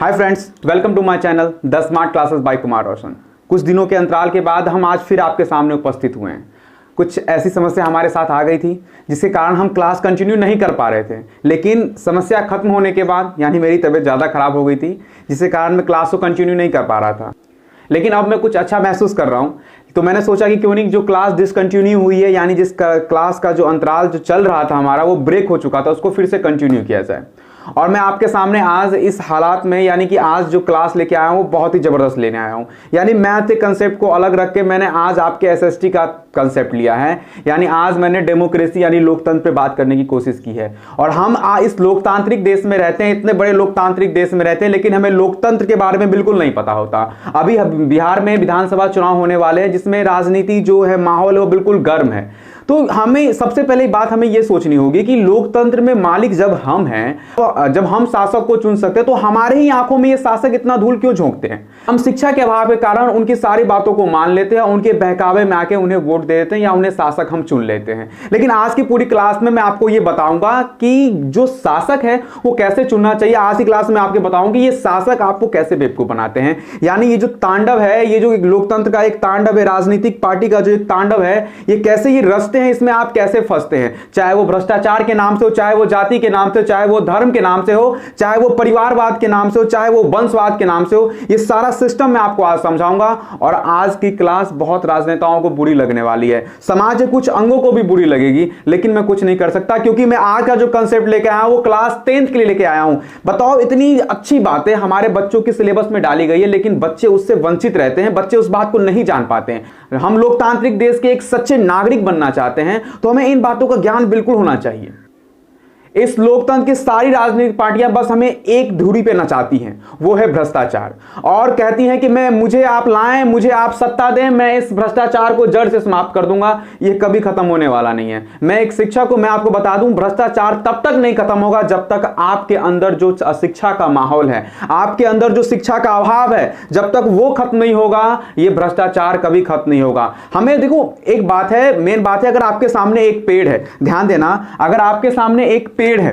Hi friends, welcome to my channel the smart classes by Kumar Roshan. कुछ दिनों के अंतराल के बाद हम आज फिर आपके सामने उपस्थित हुए हैं। कुछ ऐसी समस्या हमारे साथ आ गई थी जिसके कारण हम क्लास कंटिन्यू नहीं कर पा रहे थे, लेकिन समस्या खत्म होने के बाद यानी मेरी तबीयत ज़्यादा खराब हो गई थी जिसके कारण मैं क्लास को कंटिन्यू नहीं कर पा रहा था। लेकिन अब मैं कुछ अच्छा महसूस कर रहा हूँ, तो मैंने सोचा कि क्यों नहीं जो क्लास डिसकंटिन्यू हुई है, यानी जिस क्लास का जो अंतराल जो चल रहा था हमारा वो ब्रेक हो चुका था, उसको फिर से कंटिन्यू किया जाए। और मैं आपके सामने आज इस हालात में यानी कि आज जो क्लास लेके आया हूँ बहुत ही ज़बरदस्त लेने आया हूँ। यानी मैथ के कंसेप्ट को अलग रख के मैंने आज आपके एसएसटी का कंसेप्ट लिया है। यानी आज मैंने डेमोक्रेसी यानी लोकतंत्र पे बात करने की कोशिश की है। और हम इस लोकतांत्रिक देश में रहते हैं, इतने बड़े लोकतांत्रिक देश में रहते हैं, लेकिन हमें लोकतंत्र के बारे में बिल्कुल नहीं पता होता। अभी बिहार में विधानसभा चुनाव होने वाले हैं जिसमें राजनीति जो है माहौल है वो बिल्कुल गर्म है। तो हमें सबसे पहले बात हमें यह सोचनी होगी कि लोकतंत्र में मालिक जब हम हैं, तो जब हम शासक को चुन सकते हैं, तो हमारे ही आंखों में ये शासक इतना धूल क्यों झोंकते हैं? हम शिक्षा के अभाव के कारण उनकी सारी बातों को मान लेते हैं, उनके बहकावे में आके उन्हें वोट दे देते हैं या उन्हें शासक हम चुन लेते हैं। लेकिन आज की पूरी क्लास में मैं आपको ये बताऊंगा कि जो शासक है वो कैसे चुनना चाहिए। आज की क्लास में आपको बताऊंगा कि ये शासक आपको कैसे बेवकूफ बनाते हैं। यानी ये जो तांडव है, ये जो लोकतंत्र का एक तांडव है, राजनीतिक पार्टी का जो एक तांडव है, ये कैसे ये रचते हैं, इसमें आप कैसे फंसते हैं। चाहे वो भ्रष्टाचार के नाम से हो, चाहे वो जाति के नाम से हो, चाहे वो धर्म के नाम से हो, चाहे वो परिवारवाद के नाम से हो, चाहे वो वंशवाद के नाम से हो, ये सारा सिस्टम मैं आपको आज समझाऊंगा। और आज की क्लास बहुत राजनेताओं को बुरी लगने वाली है, समाज के कुछ अंगों को भी बुरी लगेगी, लेकिन मैं कुछ नहीं कर सकता क्योंकि मैं आज का जो कंसेप्ट लेके आया हूं वो क्लास 10th के लिए लेके आया हूं। बताओ, इतनी अच्छी बातें हमारे बच्चों के सिलेबस में डाली गई है, लेकिन बच्चे उससे वंचित रहते हैं, बच्चे उस बात को नहीं जान पाते हैं। हम लोकतांत्रिक देश के एक सच्चे नागरिक बनना चाहते हैं तो हमें इन बातों का ज्ञान बिल्कुल होना चाहिए। इस लोकतंत्र की सारी राजनीतिक पार्टियां बस हमें एक धुरी पे नचाती हैं, वो है भ्रष्टाचार, और कहती हैं कि मुझे आप लाएं, मुझे आप सत्ता दें, मैं इस भ्रष्टाचार को जड़ से समाप्त कर दूंगा। ये कभी खत्म होने वाला नहीं है। मैं एक शिक्षक को मैं आपको बता दूं, भ्रष्टाचार तब तक नहीं खत्म होगा जब तक आपके अंदर जो शिक्षा का माहौल है, आपके अंदर जो शिक्षा का अभाव है, जब तक वो खत्म नहीं होगा ये भ्रष्टाचार कभी खत्म नहीं होगा। हमें देखो, एक बात है, मेन बात है, अगर आपके सामने एक पेड़ है, ध्यान देना, अगर आपके सामने एक पेड़ है,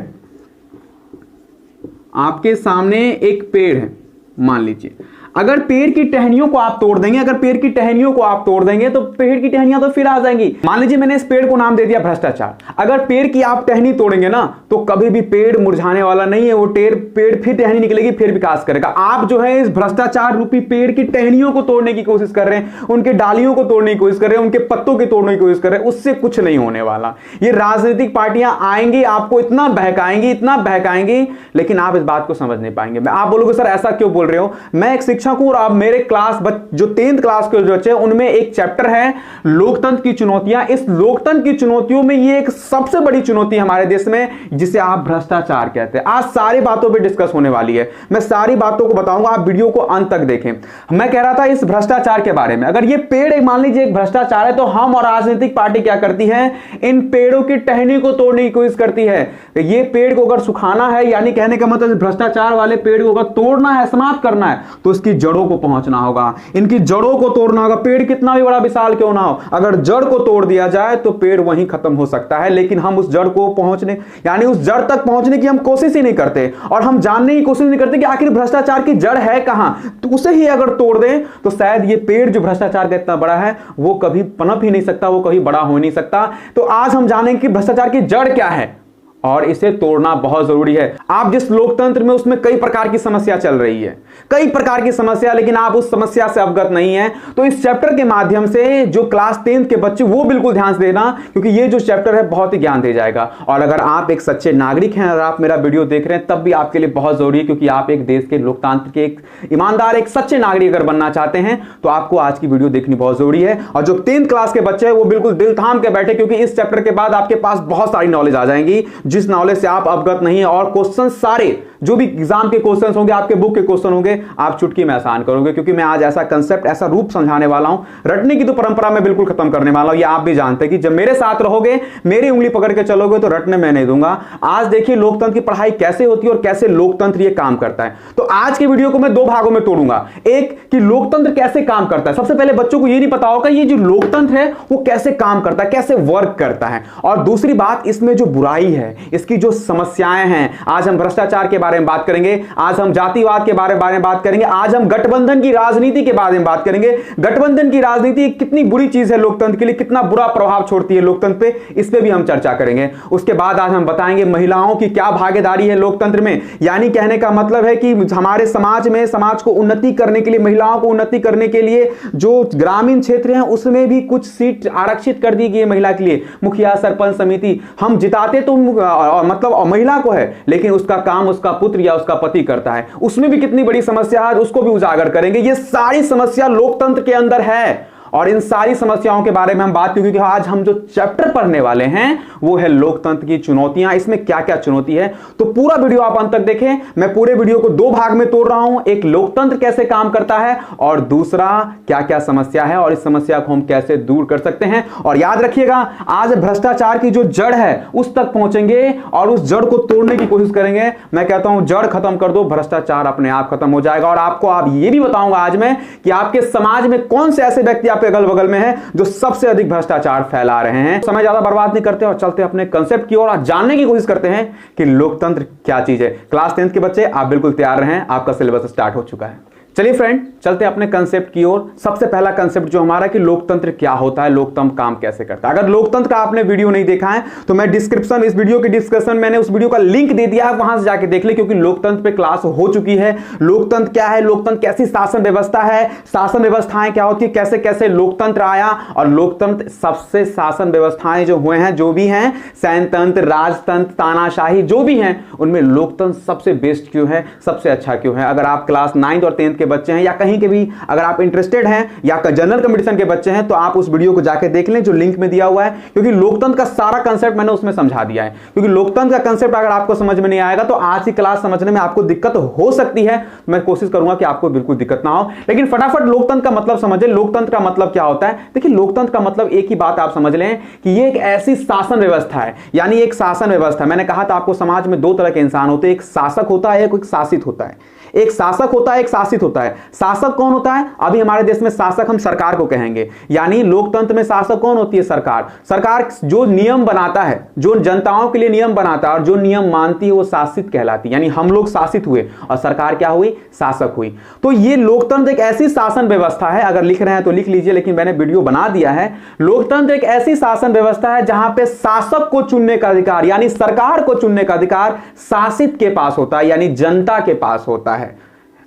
आपके सामने एक पेड़ है, मान लीजिए, अगर पेड़ की टहनियों को आप तोड़ देंगे, अगर पेड़ की टहनियों को आप तोड़ देंगे तो पेड़ की टहनियां तो फिर आ जाएंगी। मान लीजिए मैंने इस पेड़ को नाम दे दिया भ्रष्टाचार। अगर पेड़ की आप टहनी तोड़ेंगे ना तो कभी भी पेड़ मुरझाने वाला नहीं है, वो पेड़ फिर टहनी निकलेगी, फिर विकास करेगा। आप जो है इस भ्रष्टाचार रूपी पेड़ की टहनियों को तोड़ने की कोशिश कर रहे हैं, उनके डालियों को तोड़ने की कोशिश कर रहे हैं, उनके पत्तों की तोड़ने की कोशिश कर रहे हैं, उससे कुछ नहीं होने वाला। ये राजनीतिक पार्टियां आएंगी, आपको इतना बहकाएंगी, इतना बहकाएंगी, लेकिन आप इस बात को समझ नहीं पाएंगे। आप बोलोगे सर ऐसा क्यों बोल रहे हो? मैं एक शिक्षक हूं और आप मेरे क्लास जो 10th क्लास के जो बच्चे हैं उनमें एक चैप्टर है लोकतंत्र की चुनौतियां। इस लोकतंत्र की चुनौतियों में ये एक सबसे बड़ी चुनौती हमारे देश में जिसे आप भ्रष्टाचार कहते हैं। आज सारी बातों पे डिस्कस होने वाली है, मैं सारी बातों को बताऊंगा, आप वीडियो को अंत तक देखें। मैं कह रहा था इस भ्रष्टाचार के बारे में, अगर ये पेड़ मान लीजिए एक भ्रष्टाचार है तो हम और राजनीतिक पार्टी क्या करती है, इन पेड़ों की टहनी को तोड़ने की कोशिश करती है। ये पेड़ को अगर सुखाना है, यानी कहने का मतलब भ्रष्टाचार वाले पेड़ को अगर तोड़ना है, समाप्त करना है, तो इसकी जड़ों को पहुंचना होगा, इनकी जड़ों को तोड़ना होगा। पेड़ कितना भी बड़ा विशाल क्यों ना हो, अगर जड़ को तोड़ दिया जाए तो पेड़ वहीं खत्म हो सकता है। लेकिन हम उस जड़ को पहुंचने यानी उस जड़ तक पहुंचने की हम कोशिश ही नहीं करते, और हम जानने की कोशिश नहीं करते कि आखिर भ्रष्टाचार की जड़ है कहां। तो उसे ही अगर तोड़ दें तो शायद ये पेड़ जो भ्रष्टाचार का इतना बड़ा है वो कभी पनप ही नहीं सकता, वो कभी बड़ा हो नहीं सकता। तो आज हम जानेंगे कि भ्रष्टाचार की जड़ क्या है और इसे तोड़ना बहुत जरूरी है। आप जिस लोकतंत्र में उसमें कई प्रकार की समस्या चल रही है, कई प्रकार की समस्या, लेकिन आप उस समस्या से अवगत नहीं है। तो इस चैप्टर के माध्यम से जो क्लास 10th के बच्चे वो बिल्कुल ध्यान से देना, क्योंकि ये जो चैप्टर है बहुत ही ज्ञान दे जाएगा। और अगर आप एक सच्चे नागरिक हैं और आप मेरा वीडियो देख रहे हैं तब भी आपके लिए बहुत जरूरी है, क्योंकि आप एक देश के लोकतंत्र के एक ईमानदार, एक सच्चे नागरिक अगर बनना चाहते हैं तो आपको आज की वीडियो देखनी बहुत जरूरी है। और जो 10th क्लास के बच्चे हैं वो बिल्कुल दिल थाम के बैठे, क्योंकि इस चैप्टर के बाद आपके पास बहुत सारी नॉलेज आ जाएंगी जिस नॉलेज से आप अवगत नहीं है। और क्वेश्चन सारे जो भी एग्जाम के क्वेश्चन होंगे, आपके बुक के क्वेश्चन होंगे, आप चुटकी में आसान करोगे, क्योंकि मैं आज ऐसा कंसेप्ट, ऐसा रूप समझाने वाला हूं, रटने की तो परंपरा मैं बिल्कुल खत्म करने वाला हूं। ये आप भी जानते हैं कि जब मेरे साथ रहोगे, मेरी उंगली पकड़ के चलोगे तो रटने मैं नहीं दूंगा। आज देखिए लोकतंत्र की पढ़ाई कैसे होती है और कैसे लोकतंत्र ये काम करता है। तो आज के वीडियो को मैं दो भागों में तोड़ूंगा। एक कि लोकतंत्र कैसे काम करता है, सबसे पहले बच्चों को ये नहीं पता होगा ये जो लोकतंत्र है वो कैसे काम करता है, कैसे वर्क करता है। और दूसरी बात, इसमें जो बुराई है, इसकी जो समस्याएं हैं, आज हम भ्रष्टाचार के बारे में बात करेंगे, आज हम जातिवाद के बारे में बात करेंगे, आज हम गठबंधन की राजनीति के बारे में बात करेंगे। गठबंधन की राजनीति कितनी बुरी चीज है लोकतंत्र के लिए, कितना बुरा प्रभाव छोड़ती है लोकतंत्र पे, इस पे भी हम चर्चा करेंगे। उसके बाद आज हम बताएंगे महिलाओं की क्या भागीदारी है लोकतंत्र में, यानी कहने का मतलब है कि हमारे समाज में, समाज को उन्नति करने के लिए, महिलाओं को उन्नति करने के लिए जो ग्रामीण क्षेत्र हैं उसमें भी कुछ सीट आरक्षित कर दी गई है महिला के लिए। मुखिया, सरपंच समिति हम जिताते तो मतलब महिला को है, लेकिन उसका काम उसका पुत्र या उसका पति करता है, उसमें भी कितनी बड़ी समस्या है, उसको भी उजागर करेंगे। ये सारी समस्या लोकतंत्र के अंदर है और इन सारी समस्याओं के बारे में हम बात क्योंकि आज हम जो चैप्टर पढ़ने वाले हैं वो है लोकतंत्र की चुनौतियां। इसमें क्या क्या चुनौती है, तो पूरा वीडियो आप अंत तक देखें। मैं पूरे वीडियो को दो भाग में तोड़ रहा हूं, एक लोकतंत्र कैसे काम करता है और दूसरा क्या क्या समस्या है और इस समस्या को हम कैसे दूर कर सकते हैं। और याद रखिएगा, आज भ्रष्टाचार की जो जड़ है उस तक पहुंचेंगे और उस जड़ को तोड़ने की कोशिश करेंगे। मैं कहता हूं जड़ खत्म कर दो, भ्रष्टाचार अपने आप खत्म हो जाएगा। और आपको आप ये भी बताऊंगा आज मैं कि आपके समाज में कौन से ऐसे व्यक्ति आपके अगल बगल में है जो सबसे अधिक भ्रष्टाचार फैला रहे हैं। समय ज्यादा बर्बाद नहीं करते और चलते अपने कंसेप्ट की ओर, जानने की कोशिश करते हैं कि लोकतंत्र क्या चीज है। क्लास 10th के बच्चे आप बिल्कुल तैयार रहें, आपका सिलेबस स्टार्ट हो चुका है। चलिए फ्रेंड, चलते अपने कंसेप्ट की ओर। सबसे पहला कंसेप्ट जो हमारा कि लोकतंत्र क्या होता है, लोकतंत्र काम कैसे करता है। अगर लोकतंत्र का आपने वीडियो नहीं देखा है तो मैं डिस्क्रिप्शन, इस वीडियो के डिस्क्रिप्शन में मैंने उस वीडियो का लिंक दे दिया है, वहां से जाके देख ले, क्योंकि लोकतंत्र पे क्लास हो चुकी है। लोकतंत्र क्या है, लोकतंत्र कैसी शासन व्यवस्था है, शासन व्यवस्थाएं क्या होती है, कैसे कैसे लोकतंत्र आया और लोकतंत्र सबसे शासन व्यवस्थाएं जो हुए हैं, जो भी हैं, सैनतंत्र, राजतंत्र, तानाशाही जो भी हैं, उनमें लोकतंत्र सबसे बेस्ट क्यों है, सबसे अच्छा क्यों है। अगर आप क्लास 9th और 10th के बच्चे हैं या कहीं के भी अगर आप इंटरेस्टेड हैं या जनरल कंपटीशन के बच्चे हैं तो आप उस वीडियो को जाके देख लें जो लिंक में दिया हुआ है, क्योंकि लोकतंत्र का सारा कंसेप्ट मैंने उसमें समझा दिया है। क्योंकि लोकतंत्र का कंसेप्ट अगर आपको समझ में नहीं आएगा तो आज की क्लास समझने में आपको दिक्कत हो सकती है। मैं कोशिश करूंगा कि आपको बिल्कुल दिक्कत ना हो, लेकिन फटाफट लोकतंत्र का मतलब समझे। लोकतंत्र का मतलब क्या होता है, देखिए लोकतंत्र का मतलब एक ही बात आप समझ लें कि ये एक ऐसी शासन व्यवस्था है, यानी एक शासन व्यवस्था। मैंने कहा था आपको समाज में दो तरह के इंसान होते हैं, एक शासक होता है, एक शासित होता है। एक शासक होता है, एक शासित होता है। शासक कौन होता है, अभी हमारे देश में शासक हम सरकार को कहेंगे, यानी लोकतंत्र में शासक कौन होती है, सरकार। सरकार जो नियम बनाता है, जो जनताओं के लिए नियम बनाता है और जो नियम मानती है वो शासित कहलाती है, यानी हम लोग शासित हुए और सरकार क्या हुई, शासक हुई। तो ये लोकतंत्र एक ऐसी शासन व्यवस्था है, अगर लिख रहे हैं तो लिख लीजिए, लेकिन मैंने वीडियो बना दिया है। लोकतंत्र एक ऐसी शासन व्यवस्था है जहां पे शासक को चुनने का अधिकार, यानी सरकार को चुनने का अधिकार शासित के पास होता है, यानी जनता के पास होता है।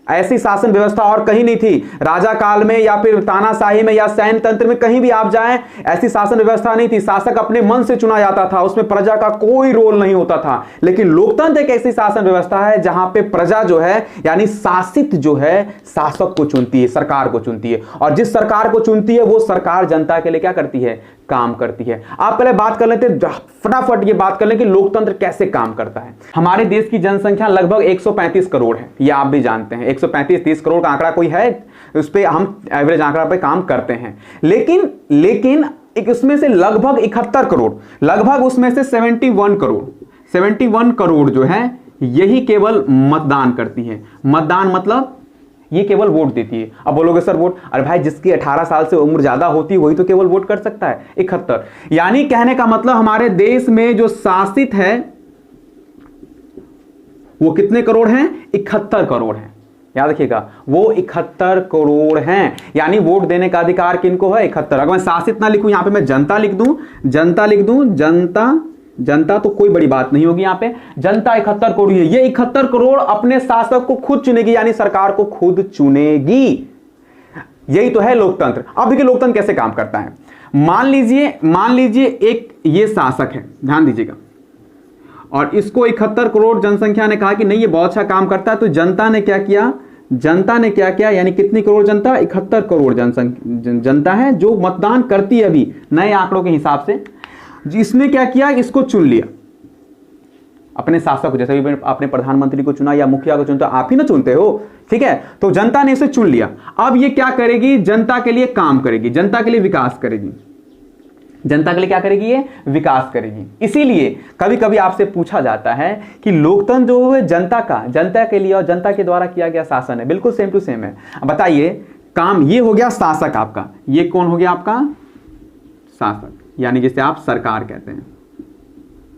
ऐसी शासन व्यवस्था और कहीं नहीं थी। राजा काल में या फिर तानाशाही में या सैन्य तंत्र में कहीं भी आप जाएं, ऐसी शासन व्यवस्था नहीं थी। शासक अपने मन से चुना जाता था, उसमें प्रजा का कोई रोल नहीं होता था। लेकिन लोकतंत्र एक ऐसी शासन व्यवस्था है जहां पे प्रजा जो है, यानी शासित जो है, शासक को चुनती है, सरकार को चुनती है, और जिस सरकार को चुनती है वो सरकार जनता के लिए क्या करती है, काम करती है। आप पहले बात कर लेते, फटाफट ये बात कर लें कि लोकतंत्र कैसे काम करता है। हमारे देश की जनसंख्या लगभग 135 करोड़ है, ये आप भी जानते हैं। 135-30 करोड़ का आंकड़ा कोई है, उस पर हम एवरेज आंकड़ा पे काम करते हैं। लेकिन एक उसमें से लगभग 71 करोड़, लगभग उसमें से 71 करोड़ जो है यही केवल मतदान करती है। मतदान मतलब ये केवल वोट देती है। अब बोलोगे सर वोट, अरे भाई जिसकी 18 साल से उम्र ज्यादा होती है वही तो केवल वोट कर सकता है। 71, यानी कहने का मतलब हमारे देश में जो शासित है वो कितने करोड़ हैं, 71 करोड़ हैं। याद रखिएगा, वो 71 करोड़ हैं, यानी वोट देने का अधिकार किनको है, 71। अगर मैं शासित ना लिखूं, यहां पे मैं जनता लिख दूं, जनता तो कोई बड़ी बात नहीं होगी। यहां पे जनता 71 करोड़ है। ये 71 करोड़ अपने शासक को खुद चुनेगी, यानी सरकार को खुद चुनेगी। यही तो है लोकतंत्र। अब देखिए लोकतंत्र कैसे काम करता है। मान लीजिए एक ये शासक है, ध्यान दीजिएगा, और इसको 71 करोड़ जनसंख्या ने कहा कि नहीं ये बहुत अच्छा काम करता है। तो जनता ने क्या किया, यानी कितनी करोड़ जनता, 71 करोड़ जनता है जो मतदान करती है अभी नए आंकड़ों के हिसाब से। इसने क्या किया, इसको चुन लिया अपने शासक को। जैसे भी अपने प्रधानमंत्री को चुना या मुखिया को चुनता, आप ही ना चुनते हो, ठीक है। तो जनता ने इसे चुन लिया। अब ये क्या करेगी, जनता के लिए काम करेगी, जनता के लिए विकास करेगी। जनता के लिए क्या करेगी, ये विकास करेगी। इसीलिए कभी कभी आपसे पूछा जाता है कि लोकतंत्र जो है जनता के लिए और जनता के द्वारा किया गया शासन है, बिल्कुल सेम टू सेम है। बताइए, काम ये हो गया शासक आपका, ये कौन हो गया आपका, शासक, यानी जिसे आप सरकार कहते हैं।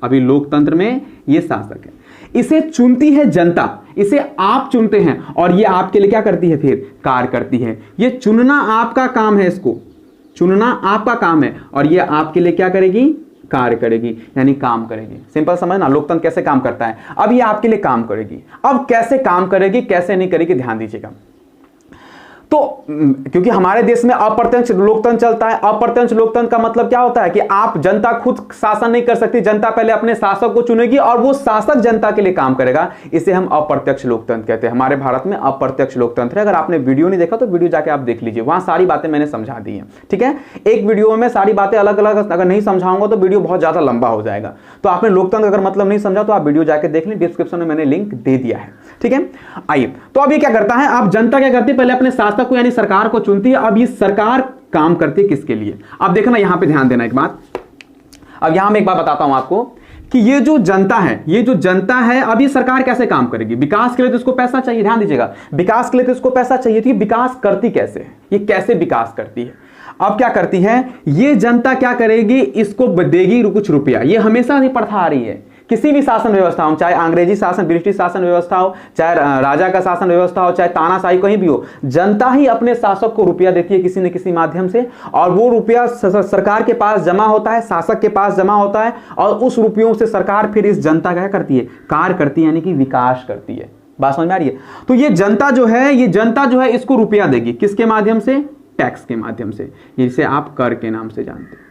अभी लोकतंत्र में ये शासक है। इसे चुनती है जनता, इसे आप चुनते हैं और ये आपके लिए क्या करती है, फिर कार्य करती है। ये चुनना आपका काम है, इसको चुनना आपका काम है और ये आपके लिए क्या करेगी, कार्य करेगी, यानी काम करेगी। सिंपल समझना लोकतंत्र कैसे काम करता है। अब ये आपके लिए काम करेगी। अब कैसे काम करेगी, कैसे नहीं करेगी, ध्यान दीजिएगा। तो क्योंकि हमारे देश में अप्रत्यक्ष लोकतंत्र चलता है। अप्रत्यक्ष लोकतंत्र का मतलब क्या होता है कि आप जनता खुद शासन नहीं कर सकती, जनता पहले अपने शासक को चुनेगी और वो शासक जनता के लिए काम करेगा। इसे हम अप्रत्यक्ष लोकतंत्र कहते हैं। हमारे भारत में अप्रत्यक्ष लोकतंत्र है। अगर आपने वीडियो नहीं देखा तो वीडियो जाके आप देख लीजिए, वहां सारी बातें मैंने समझा दी हैं। ठीक है, एक वीडियो में सारी बातें अलग अलग अगर नहीं समझाऊंगा तो वीडियो बहुत ज्यादा लंबा हो जाएगा। तो आपने लोकतंत्र अगर मतलब नहीं समझा तो आप वीडियो जाके देख लें, डिस्क्रिप्शन में मैंने लिंक दे दिया है। ठीक है, आइए तो अब ये क्या करता है, आप जनता क्या करती है, पहले अपने शासक को यानी सरकार को चुनती है। अब ये सरकार काम करती है किसके लिए, अब देखना, यहां पे ध्यान देना एक बात। अब यहां मैं एक बात बताता हूं आपको कि ये जो जनता है, ये जो जनता है, अब ये सरकार कैसे काम करेगी। विकास के लिए तो इसको पैसा चाहिए, ध्यान दीजिएगा, विकास के लिए तो इसको पैसा चाहिए थी। विकास करती कैसे है, ये कैसे विकास करती है। अब क्या करती है ये जनता, क्या करेगी, इसको देगी कुछ रुपया। ये हमेशा से प्रथा आ रही है, किसी भी शासन व्यवस्था हो, चाहे अंग्रेजी शासन, ब्रिटिश शासन व्यवस्था हो, चाहे राजा का शासन व्यवस्था हो, चाहे तानाशाही कहीं भी हो, जनता ही अपने शासक को रुपया देती है किसी न किसी माध्यम से, और वो रुपया सरकार के पास जमा होता है, शासक के पास जमा होता है, और उस रुपयों से सरकार फिर इस जनता का करती है, कार्य करती है, यानी कि विकास करती है। बात समझ में आ रही है। तो ये जनता जो है, ये जनता जो है इसको रुपया देगी किसके माध्यम से, टैक्स के माध्यम से, जिसे आप कर के नाम से जानते हैं,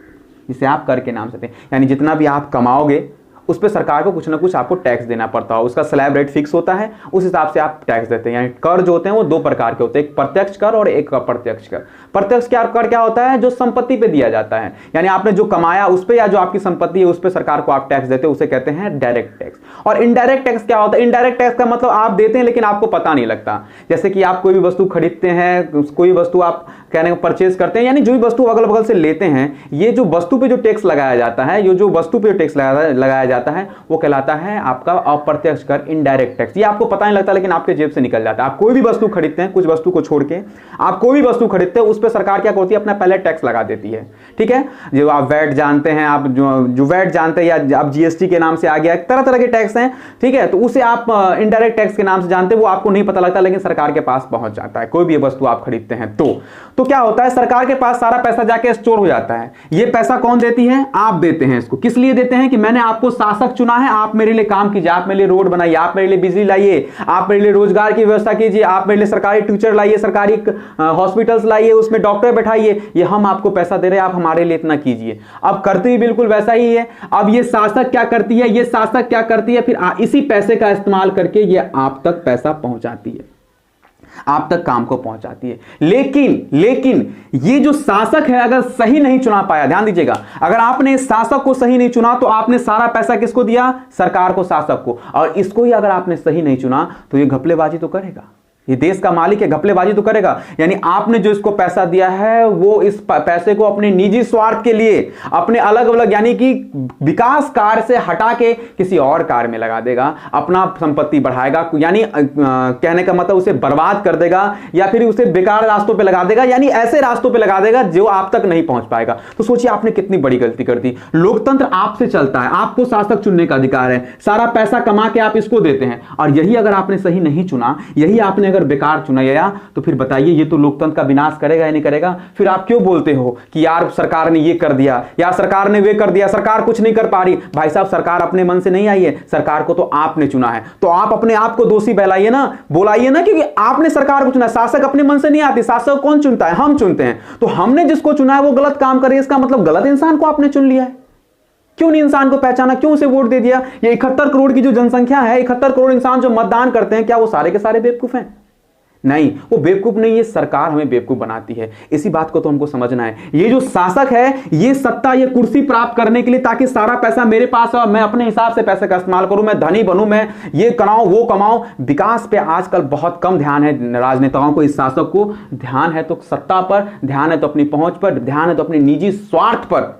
जिसे आप कर के नाम से, यानी जितना भी आप कमाओगे उस पर सरकार को कुछ ना कुछ आपको टैक्स देना पड़ता है। उसका स्लैब रेट फिक्स होता है, उस हिसाब से आप टैक्स देते हैं। यानी कर जो होते हैं वो दो प्रकार के होते हैं, एक प्रत्यक्ष कर और एक अप्रत्यक्ष कर। प्रत्यक्ष कर क्या होता है, जो संपत्ति पे दिया जाता है, यानी आपने जो कमाया उस पर या जो आपकी संपत्ति है उस पर सरकार को आप टैक्स देते हैं, उसे कहते हैं डायरेक्ट टैक्स। और इनडायरेक्ट टैक्स क्या होता है, इनडायरेक्ट टैक्स का मतलब आप देते हैं लेकिन आपको पता नहीं लगता। जैसे कि आप कोई भी वस्तु खरीदते हैं, कोई वस्तु आप कहने को परचेज करते हैं, यानी जो भी वस्तु अगल बगल से लेते हैं, ये जो वस्तु पे जो टैक्स लगाया जाता है, ये जो वस्तु पे टैक्स लगाया जाता है वो कहलाता है आपका अप्रत्यक्ष कर, इनडायरेक्ट टैक्स। ये आपको पता नहीं लगता लेकिन आपके जेब से निकल जाता है। आप कोई भी वस्तु खरीदते हैं, कुछ वस्तु को छोड़ के आप कोई भी वस्तु खरीदते हैं, उस पर सरकार क्या करती है, अपना पहले टैक्स लगा देती है। ठीक है, जो आप वैट जानते हैं, आप जो वैट जानते हैं, या आप जीएसटी के नाम से आ गया, तरह तरह के टैक्स हैं। ठीक है, तो उसे आप इनडायरेक्ट टैक्स के नाम से जानते हैं, वो आपको नहीं पता लगता लेकिन सरकार के पास पहुंच जाता है। कोई भी वस्तु आप खरीदते हैं तो क्या होता है, सरकार के पास सारा पैसा जाके स्टोर हो जाता है। ये पैसा कौन देती है, आप देते हैं। इसको किस लिए देते हैं कि मैंने आपको शासक चुना है, आप मेरे लिए काम कीजिए, आप मेरे लिए रोड बनाइए, आप मेरे लिए बिजली लाइए, आप मेरे लिए रोजगार की व्यवस्था कीजिए, आप मेरे लिए सरकारी टीचर लाइए, सरकारी हॉस्पिटल्स लाइए, उसमें डॉक्टर बैठाइए, ये हम आपको पैसा दे रहे हैं, आप हमारे लिए इतना कीजिए। अब करती भी बिल्कुल वैसा ही है। अब ये शासक क्या करती है, ये शासक क्या करती है, फिर इसी पैसे का इस्तेमाल करके ये आप तक पैसा पहुंचाती है, आप तक काम को पहुंचाती है। लेकिन ये जो शासक है अगर सही नहीं चुना पाया, ध्यान दीजिएगा, अगर आपने शासक को सही नहीं चुना तो आपने सारा पैसा किसको दिया, सरकार को, शासक को। और इसको ही अगर आपने सही नहीं चुना तो ये घपलेबाजी तो करेगा, ये देश का मालिक है, घपलेबाजी तो करेगा। यानी आपने जो इसको पैसा दिया है वो इस पैसे को अपने निजी स्वार्थ के लिए, अपने अलग अलग यानी कि विकास कार्य से हटा के किसी और कार्य में लगा देगा, अपना संपत्ति बढ़ाएगा, यानी कहने का मतलब उसे बर्बाद कर देगा या फिर उसे बेकार रास्तों पे लगा देगा, यानी ऐसे रास्तों पे लगा देगा जो आप तक नहीं पहुंच पाएगा। तो सोचिए आपने कितनी बड़ी गलती कर दी। लोकतंत्र आपसे चलता है, आपको शासक चुनने का अधिकार है, सारा पैसा कमा के आप इसको देते हैं, और यही अगर आपने सही नहीं चुना, यही आपने अगर बेकार चुना गया, तो फिर बताइए ये तो लोकतंत्र का विनाश करेगा या नहीं करेगा। फिर आप क्यों बोलते हो कि यार सरकार ने ये कर दिया, यार सरकार ने वे कर दिया, सरकार कुछ नहीं कर पा रही। भाई साहब, सरकार अपने मन से नहीं आई है, सरकार को तो आपने चुना है, तो आप अपने आप को दोषी बहलाइए ना, बोलाइए ना, क्योंकि आपने सरकार को चुना। शासक अपने मन से नहीं आती, शासक कौन चुनता है, हम चुनते हैं। तो हमने जिसको चुना है वो गलत काम करे, इसका मतलब गलत इंसान को आपने चुन लिया है। क्यों नहीं इंसान को पहचाना, क्यों उसे वोट दे दिया। ये 71 करोड़ की जो जनसंख्या है, 71 करोड़ इंसान जो मतदान करते हैं, क्या वो सारे के सारे बेवकूफ हैं? नहीं, वो बेवकूफ नहीं, ये सरकार हमें बेवकूफ बनाती है। इसी बात को तो हमको समझना है। ये जो शासक है, ये सत्ता, ये कुर्सी प्राप्त करने के लिए, ताकि सारा पैसा मेरे पास है, मैं अपने हिसाब से पैसे का इस्तेमाल करूं, मैं धनी बनूं, मैं ये कमाऊं वो कमाऊं। विकास पे आजकल बहुत कम ध्यान है राजनेताओं को, इस शासक को ध्यान है तो सत्ता पर, ध्यान है तो अपनी पहुंच पर, ध्यान है तो अपने निजी स्वार्थ पर,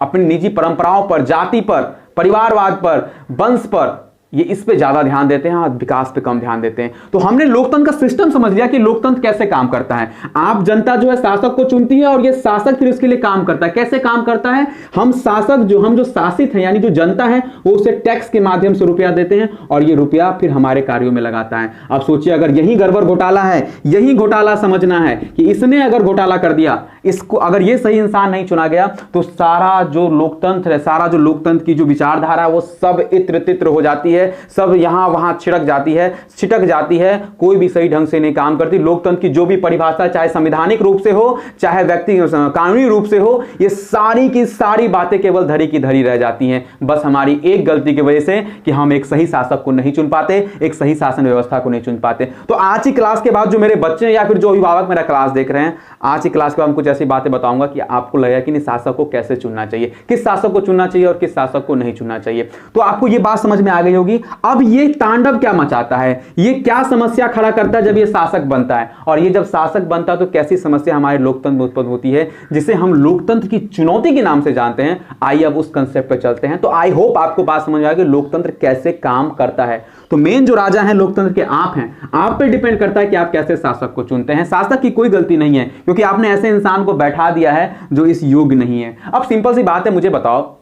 अपनी निजी परंपराओं पर, जाति पर, परिवारवाद पर, वंश पर, ये इस पे ज्यादा ध्यान देते हैं और विकास पे कम ध्यान देते हैं। तो हमने लोकतंत्र का सिस्टम समझ लिया कि लोकतंत्र कैसे काम करता है। आप जनता जो है शासक को चुनती है और ये शासक फिर इसके लिए काम करता है। कैसे काम करता है? हम शासक हम जो शासित हैं यानी जो जनता है वो उसे टैक्स के माध्यम से रुपया देते हैं और ये रुपया फिर हमारे कार्यों में लगाता है। अब सोचिए अगर यही गड़बड़ घोटाला है, यही घोटाला समझना है कि इसने अगर घोटाला कर दिया, इसको अगर ये सही इंसान नहीं चुना गया तो सारा जो लोकतंत्र है, सारा जो लोकतंत्र की जो विचारधारा है वो सब इत्र तित्र हो जाती है, सब यहां वहां छिटक जाती है, कोई भी सही ढंग से नहीं काम करती। लोकतंत्र की जो भी परिभाषा चाहे संवैधानिक रूप से हो चाहे व्यक्ति कानूनी रूप से हो, ये सारी की सारी बातें केवल धरी की धरी रह जाती हैं, बस हमारी एक गलती की वजह से कि हम एक सही शासक को नहीं चुन पाते, एक सही शासन व्यवस्था को नहीं चुन पाते। तो आज की क्लास के बाद जो मेरे बच्चे या फिर जो अभिभावक मेरा क्लास देख रहे हैं, आज की क्लास के बाद कुछ ऐसी बातें बताऊंगा कि आपको लगेगा कि नहीं शासक को कैसे चुनना चाहिए, किस शासक को चुनना चाहिए और किस शासक को नहीं चुनना चाहिए। तो आपको यह बात समझ में आ गई होगी। अब ये तांडव क्या मचाता है, ये क्या समस्या खड़ा करता है जब ये शासक बनता है, और ये जब शासक बनता है तो कैसी समस्या हमारे लोकतंत्र में उत्पन्न होती है जिसे हम लोकतंत्र की चुनौती के नाम से जानते हैं। आइए अब उस कंसेप्ट पर चलते हैं। तो आई होप आपको बात समझ आ गई लोकतंत्र कैसे काम करता है। तो मेन जो राजा हैं लोकतंत्र के आप हैं, आप पे डिपेंड करता है कि आप कैसे शासक को चुनते हैं। शासक की कोई गलती नहीं है क्योंकि आपने ऐसे इंसान को बैठा दिया है जो इस योग्य नहीं है। अब सिंपल सी बात है, मुझे बताओ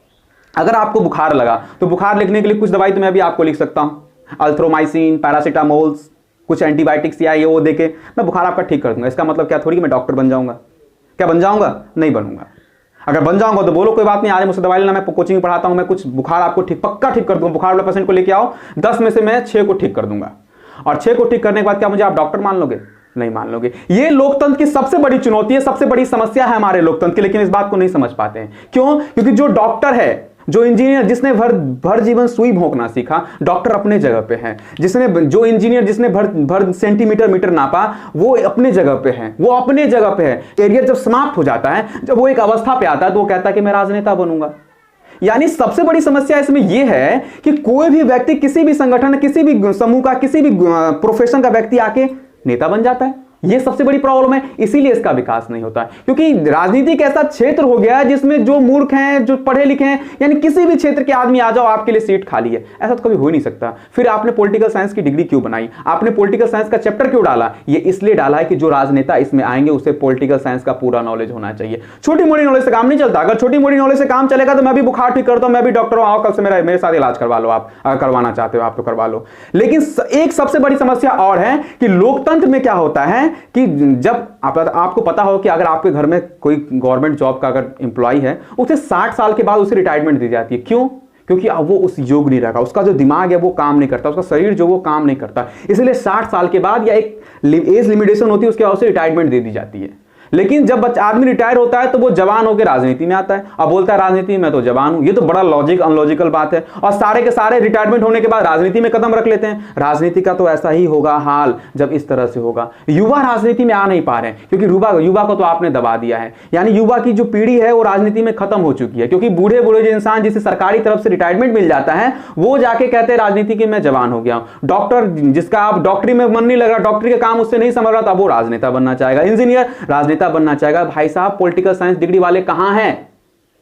अगर आपको बुखार लगा तो बुखार लिखने के लिए कुछ दवाई तो मैं भी आपको लिख सकता हूं, अल्थ्रोमाइसिन, पैरासीटामोल्स, कुछ एंटीबायोटिक्स या ये वो देके मैं बुखार आपका ठीक कर दूंगा। इसका मतलब क्या थोड़ी कि मैं डॉक्टर बन जाऊंगा? क्या बन जाऊंगा? नहीं बनूंगा। अगर बन जाऊंगा तो बोलो कोई बात नहीं, आज मुझसे दवाई लेना, मैं कोचिंग पढ़ाता हूं, मैं कुछ बुखार आपको पक्का ठीक कर दूंगा। बुखार वाला पेशेंट को लेके आओ, 10 में से मैं 6 को ठीक कर दूंगा, और 6 को ठीक करने के बाद क्या मुझे आप डॉक्टर मान लोगे? नहीं मान लोगे। ये लोकतंत्र की सबसे बड़ी चुनौती है, सबसे बड़ी समस्या है हमारे लोकतंत्र की, लेकिन इस बात को नहीं समझ पाते हैं। क्यों? क्योंकि जो डॉक्टर है, जो इंजीनियर जिसने भर जीवन सुई भोंकना सीखा, डॉक्टर अपने जगह पे है। जो इंजीनियर जिसने भर सेंटीमीटर मीटर नापा, वो अपने जगह पे है, वो अपने जगह पे है। कैरियर जब समाप्त हो जाता है, जब वो एक अवस्था पे आता है तो वो कहता है कि मैं राजनेता बनूंगा। यानी सबसे बड़ी समस्या इसमें यह है कि कोई भी व्यक्ति किसी भी संगठन, किसी भी समूह का, किसी भी प्रोफेशन का व्यक्ति आके नेता बन जाता है। यह सबसे बड़ी प्रॉब्लम है, इसीलिए इसका विकास नहीं होता है। क्योंकि राजनीति एक ऐसा क्षेत्र हो गया है जिसमें जो मूर्ख हैं, जो पढ़े लिखे हैं, यानी किसी भी क्षेत्र के आदमी आ जाओ, आपके लिए सीट खाली है। ऐसा तो कभी हो ही नहीं सकता। फिर आपने पॉलिटिकल साइंस की डिग्री क्यों बनाई? आपने पॉलिटिकल साइंस का चैप्टर क्यों डाला? ये इसलिए डाला है कि जो राजनेता इसमें आएंगे उसे पॉलिटिकल साइंस का पूरा नॉलेज होना चाहिए। छोटी मोटी नॉलेज से काम नहीं चलता। अगर छोटी मोटी नॉलेज से काम चलेगा तो मैं भी बुखार ठीक करता हूं, मैं भी डॉक्टर हूं, आओ कल से मेरे साथ इलाज करवा लो। आप अगर करवाना चाहते हो आप तो करवा लो। लेकिन एक सबसे बड़ी समस्या और है कि लोकतंत्र में क्या होता है कि जब आपको पता हो कि अगर आपके घर में कोई गवर्नमेंट जॉब का अगर एम्प्लॉय है, उसे 60 साल के बाद उसे रिटायरमेंट दी जाती है। क्यों? क्योंकि अब वो उस योग्य नहीं रहा, उसका जो दिमाग है वो काम नहीं करता, उसका शरीर जो वो काम नहीं करता, इसलिए 60 साल के बाद या एक एज लिमिटेशन होती है, उसके बाद उसे रिटायरमेंट दे दी जाती है। लेकिन जब आदमी रिटायर होता है तो वो जवान होकर राजनीति में आता है, अब बोलता है राजनीति में तो जवान हूं। ये तो बड़ा अनलॉजिकल बात है। और सारे के सारे रिटायरमेंट होने के बाद राजनीति में कदम रख लेते हैं। राजनीति का तो ऐसा ही होगा हाल जब इस तरह से होगा। युवा राजनीति में आ नहीं पा रहे हैं क्योंकि युवा को तो आपने दबा दिया है। यानी युवा की जो पीढ़ी है वो राजनीति में खत्म हो चुकी है, क्योंकि बूढ़े जो इंसान जिसे सरकारी तरफ से रिटायरमेंट मिल जाता है वो जाके कहते हैं राजनीति की मैं जवान हो गया हूं। डॉक्टर जिसका आप डॉक्टरी में मन नहीं लग रहा, डॉक्टरी के काम उससे नहीं समझ रहा था, वो राजनेता बनना चाहेगा। इंजीनियर राजनेता बनना चाहेगा। भाई साहब पॉलिटिकल साइंस डिग्री वाले कहां हैं?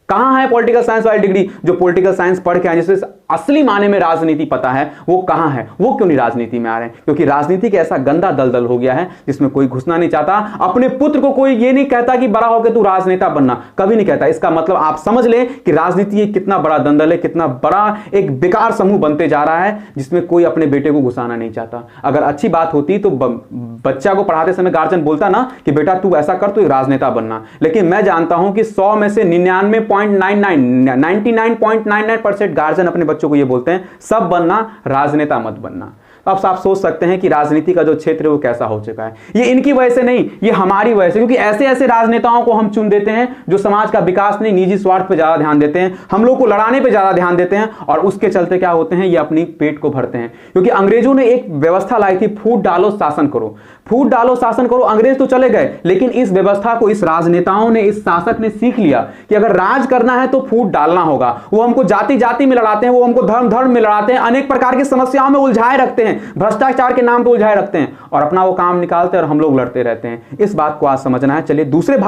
कहां है पॉलिटिकल साइंस वाली डिग्री? जो पॉलिटिकल साइंस पढ़ के आए, जिसे असली माने में राजनीति पता है, वो कहां है? वो क्यों नहीं राजनीति में आ रहे हैं? क्योंकि राजनीति का ऐसा गंदा दलदल हो गया है जिसमें कोई घुसना नहीं चाहता। अपने पुत्र को कोई ये नहीं कहता कि बड़ा होकर तू राजनेता बनना, कभी नहीं कहता। इसका मतलब आप समझ लें कि राजनीति एक कितना बड़ा दंदल है, कितना बड़ा एक बेकार समूह बनते जा रहा है जिसमें कोई अपने बेटे को घुसाना नहीं चाहता। अगर अच्छी बात होती तो बच्चा को पढ़ाते समय गार्जियन बोलता ना कि बेटा तू ऐसा कर, तू राजनेता बनना। लेकिन मैं जानता हूं कि 100 में से 99.99% गार्जियन अपने बच्चों को यह बोलते हैं सब बनना, राजनेता मत बनना। अब आप सोच सकते हैं कि राजनीति का जो क्षेत्र है वो कैसा हो चुका है। ये इनकी वजह से नहीं, ये हमारी वजह से, क्योंकि ऐसे ऐसे राजनेताओं को हम चुन देते हैं जो समाज का विकास नहीं, निजी स्वार्थ पे ज्यादा ध्यान देते हैं, हम लोग को लड़ाने पे ज्यादा ध्यान देते हैं, और उसके चलते क्या होते हैं, ये अपनी पेट को भरते हैं। क्योंकि अंग्रेजों ने एक व्यवस्था लाई थी, फूट डालो शासन करो, फूट डालो शासन करो। अंग्रेज तो चले गए, लेकिन इस व्यवस्था को इस राजनेताओं ने, इस शासक ने सीख लिया कि अगर राज करना है तो फूट डालना होगा। वो हमको जाति जाति में लड़ाते हैं, वो हमको धर्म धर्म में लड़ाते हैं, अनेक प्रकार की समस्याओं में उलझाए रखते हैं, भ्रष्टाचार के नाम पे उलझाए रखते हैं, और अपना वो काम निकालते हैं और हम लोग लड़ते रहते हैं। इस बात को आज समझना है। चलिए दूसरे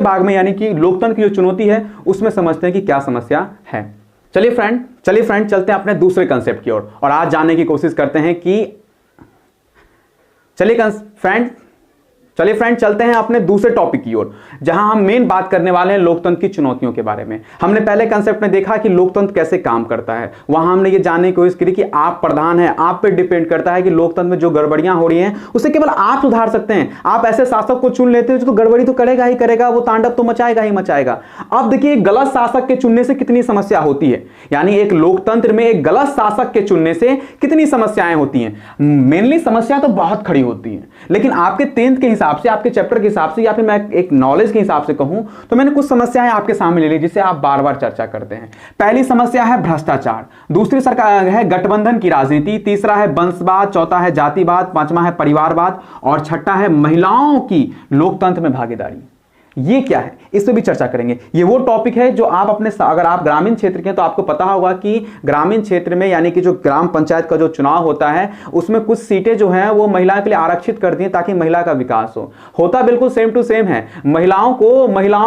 भाग में यानी कि लोकतंत्र की जो चुनौती है उसमें समझते हैं कि क्या समस्या है। चलिए फ्रेंड चलते हैं अपने दूसरे कंसेप्ट की ओर और आज जानने की कोशिश करते हैं कि चलिए फ्रेंड चलते हैं अपने दूसरे टॉपिक की ओर, जहां हम मेन बात करने वाले हैं लोकतंत्र की चुनौतियों के बारे में। हमने पहले कंसेप्ट में देखा कि लोकतंत्र कैसे काम करता है, वहां हमने ये जानने की कोशिश करी कि आप प्रधान हैं, आप पे डिपेंड करता है कि लोकतंत्र में जो गड़बड़ियां हो रही हैं उसे केवल आप सुधार सकते हैं। आप ऐसे शासक को चुन लेते हैं जो गड़बड़ी तो करेगा ही करेगा, वो तांडव तो मचाएगा ही मचाएगा। अब देखिए गलत शासक के चुनने से कितनी समस्या होती है, यानी एक लोकतंत्र में एक गलत शासक के चुनने से कितनी समस्याएं होती हैं। मेनली समस्या तो बहुत खड़ी होती है, लेकिन आपके 10th के हिसाब से, आपके चैप्टर के हिसाब से, या फिर मैं एक नॉलेज के हिसाब से कहूं तो मैंने कुछ समस्याएं आपके सामने ले ली जिसे आप बार बार चर्चा करते हैं। पहली समस्या है भ्रष्टाचार, दूसरी सरकार है गठबंधन की राजनीति, तीसरा है वंशवाद, चौथा है जातिवाद, पांचवा है परिवारवाद और छठा है महिलाओं की लोकतंत्र में भागीदारी। ये क्या है, इस पे भी चर्चा करेंगे। ये वो टॉपिक है जो आप अपने, अगर आप ग्रामीण क्षेत्र के हैं तो आपको पता होगा कि ग्रामीण क्षेत्र में यानी कि जो ग्राम पंचायत का जो चुनाव होता है उसमें कुछ सीटें जो हैं वो महिलाओं के लिए आरक्षित कर दी हैं ताकि महिला का विकास हो। होता बिल्कुल सेम टू सेम है, महिलाओं